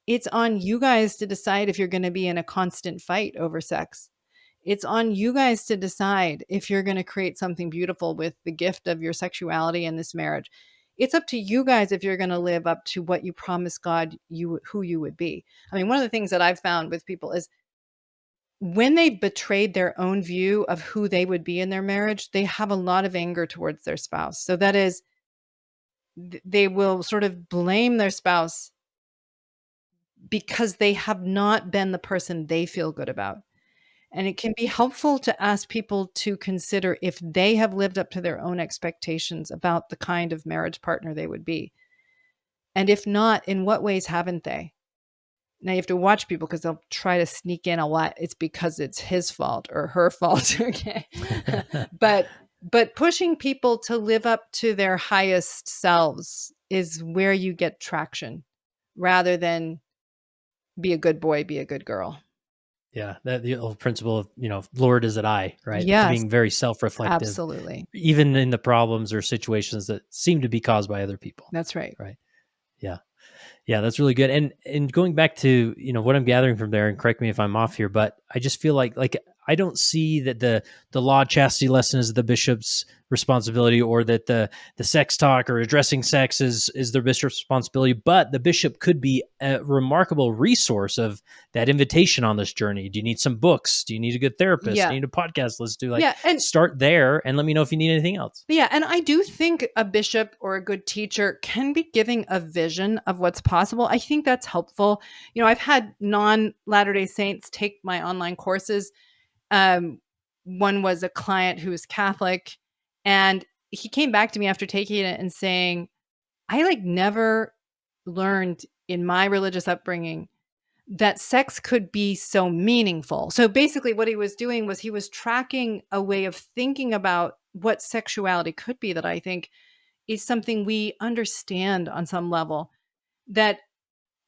It's on you guys to decide if you're going to be in a constant fight over sex. It's on you guys to decide if you're going to create something beautiful with the gift of your sexuality in this marriage. It's up to you guys if you're going to live up to what you promised God who you would be. I mean, one of the things that I've found with people is when they betrayed their own view of who they would be in their marriage, they have a lot of anger towards their spouse. So that is, they will sort of blame their spouse because they have not been the person they feel good about. And it can be helpful to ask people to consider if they have lived up to their own expectations about the kind of marriage partner they would be. And if not, in what ways haven't they? Now you have to watch people because they'll try to sneak in a lot. It's because it's his fault or her fault. Okay. but pushing people to live up to their highest selves is where you get traction rather than be a good boy, be a good girl. Yeah. That the old principle of, Lord is it I, right? Yes, Being very self-reflective, absolutely. even in the problems or situations that seem to be caused by other people. That's right. Right. Yeah. Yeah, that's really good. And going back to, what I'm gathering from there, and correct me if I'm off here, but I just feel like I don't see that the law chastity lesson is the bishop's responsibility, or that the sex talk or addressing sex is the bishop's responsibility, but the bishop could be a remarkable resource of that invitation on this journey. Do you need some books? Do you need a good therapist? Do Yeah. you need a podcast? Let's do like Yeah. And start there and let me know if you need anything else. yeah, and I do think a bishop or a good teacher can be giving a vision of what's possible. I think that's helpful. I've had non Latter-day Saints take my online courses. One was a client who was Catholic, and he came back to me after taking it and saying, I like never learned in my religious upbringing that sex could be so meaningful. So basically what he was doing was he was tracking a way of thinking about what sexuality could be that I think is something we understand on some level, that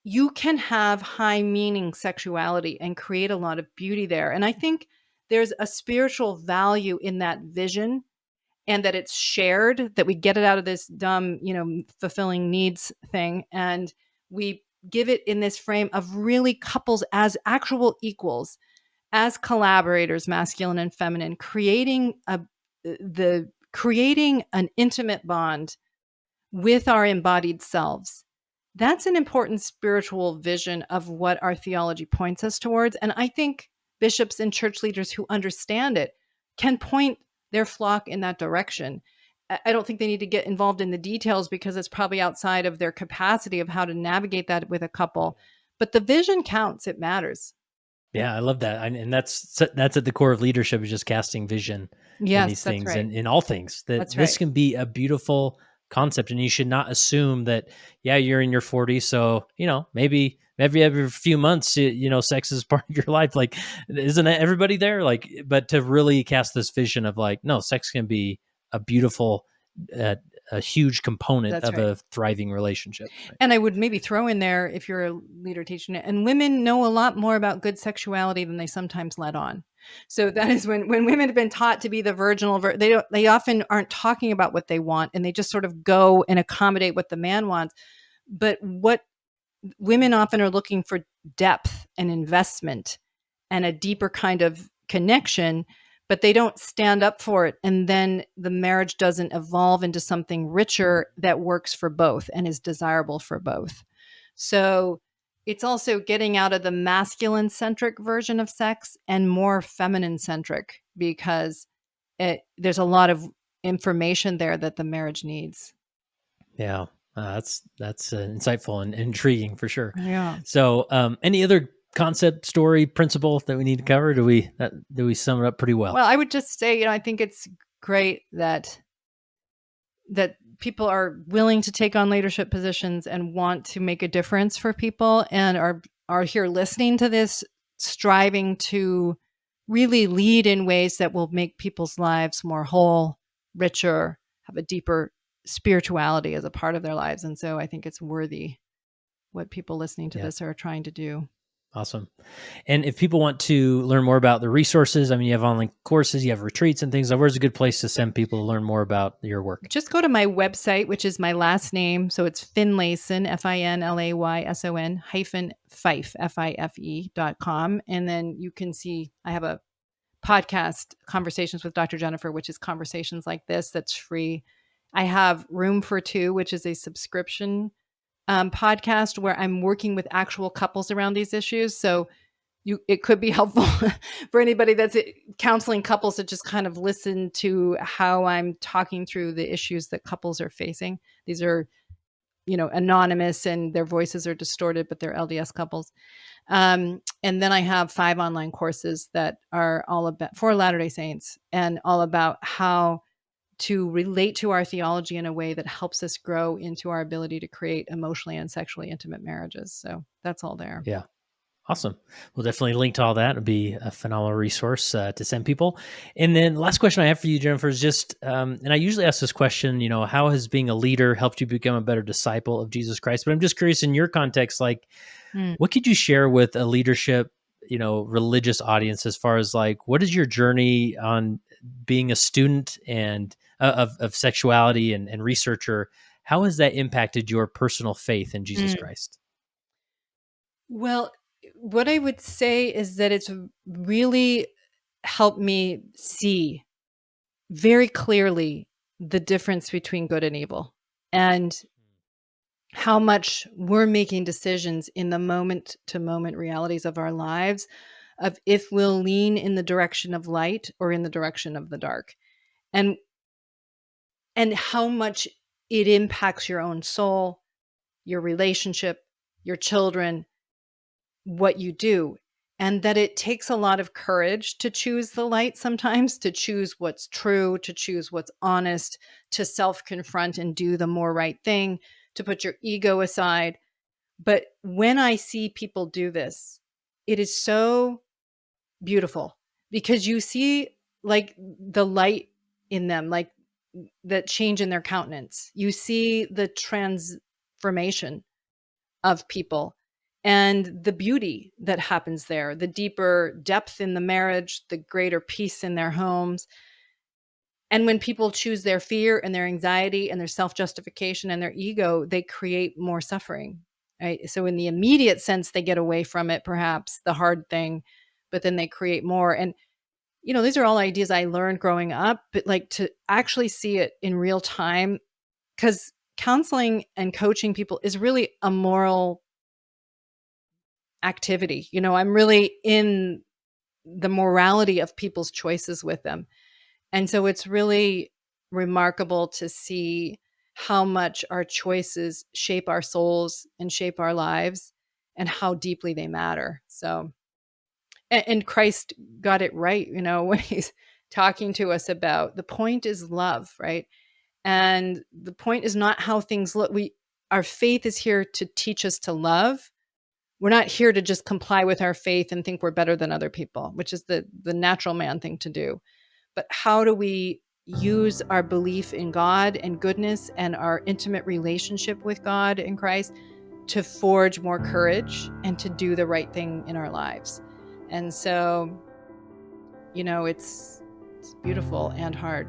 you can have high meaning sexuality and create a lot of beauty there. And I think there's a spiritual value in that vision, and that it's shared, that we get it out of this dumb, fulfilling needs thing. And we give it in this frame of really couples as actual equals, as collaborators, masculine and feminine, creating an intimate bond with our embodied selves. That's an important spiritual vision of what our theology points us towards. And I think bishops and church leaders who understand it can point their flock in that direction. I don't think they need to get involved in the details because it's probably outside of their capacity of how to navigate that with a couple. But the vision counts. It matters. Yeah, I love that, and that's at the core of leadership, is just casting vision in Yes, these that's things right. and in all things. That That's this right. can be a beautiful concept, and you should not assume that. Yeah, you're in your 40s, so maybe every few months, sex is part of your life. Like, isn't everybody there? Like, but to really cast this vision of like, no, sex can be a beautiful, uh, a huge component That's of right. a thriving relationship. Right? And I would maybe throw in there, if you're a leader teaching it, and women know a lot more about good sexuality than they sometimes let on. So that is when women have been taught to be the virginal, they often aren't talking about what they want, and they just sort of go and accommodate what the man wants. But what women often are looking for depth and investment and a deeper kind of connection, but they don't stand up for it. And then the marriage doesn't evolve into something richer that works for both and is desirable for both. So it's also getting out of the masculine centric version of sex and more feminine centric, because there's a lot of information there that the marriage needs. Yeah, that's insightful and intriguing for sure. Yeah. So, any other concept, story, principle that we need to cover? Do we sum it up pretty well? Well, I would just say, I think it's great that people are willing to take on leadership positions and want to make a difference for people, and are here listening to this, striving to really lead in ways that will make people's lives more whole, richer, have a deeper spirituality as a part of their lives. And so I think it's worthy what people listening to Yeah, this are trying to do. awesome. And if people want to learn more about the resources, I mean, you have online courses, you have retreats and things. Where's a good place to send people to learn more about your work? Just go to my website, which is my last name. So it's Finlayson, Finlayson hyphen Fife, Fife.com. And then you can see I have a podcast, Conversations with Dr. Jennifer, which is conversations like this, that's free. I have Room for Two, which is a subscription podcast where I'm working with actual couples around these issues. So it could be helpful for anybody that's counseling couples to just kind of listen to how I'm talking through the issues that couples are facing. These are, anonymous, and their voices are distorted, but they're LDS couples. And then I have 5 online courses that are all about for Latter-day Saints, and all about how to relate to our theology in a way that helps us grow into our ability to create emotionally and sexually intimate marriages. So that's all there. Yeah. Awesome. We'll definitely link to all that. It'll be a phenomenal resource to send people. And then last question I have for you, Jennifer, is just, and I usually ask this question, how has being a leader helped you become a better disciple of Jesus Christ? But I'm just curious, in your context, like, Mm. what could you share with a leadership, religious audience, as far as like, what is your journey on being a student and of sexuality and researcher? How has that impacted your personal faith in Jesus Mm. Christ? Well, what I would say is that it's really helped me see very clearly the difference between good and evil, and how much we're making decisions in the moment to moment realities of our lives, of if we'll lean in the direction of light or in the direction of the dark. And how much it impacts your own soul, your relationship, your children, what you do. And that it takes a lot of courage to choose the light sometimes, to choose what's true, to choose what's honest, to self confront and do the more right thing, to put your ego aside. But when I see people do this, it is so beautiful, because you see like the light in them, like that change in their countenance. You see the transformation of people and the beauty that happens there, the deeper depth in the marriage, the greater peace in their homes. And when people choose their fear and their anxiety and their self-justification and their ego, they create more suffering, right? So in the immediate sense, they get away from it, perhaps the hard thing, but then they create more. And, these are all ideas I learned growing up, but like to actually see it in real time, because counseling and coaching people is really a moral activity. I'm really in the morality of people's choices with them. And so it's really remarkable to see how much our choices shape our souls and shape our lives and how deeply they matter. So, and Christ got it right, when he's talking to us about the point is love, right? And the point is not how things look. Our faith is here to teach us to love. We're not here to just comply with our faith and think we're better than other people, which is the natural man thing to do. But how do we use our belief in God and goodness and our intimate relationship with God in Christ to forge more courage and to do the right thing in our lives? And so, it's beautiful and hard.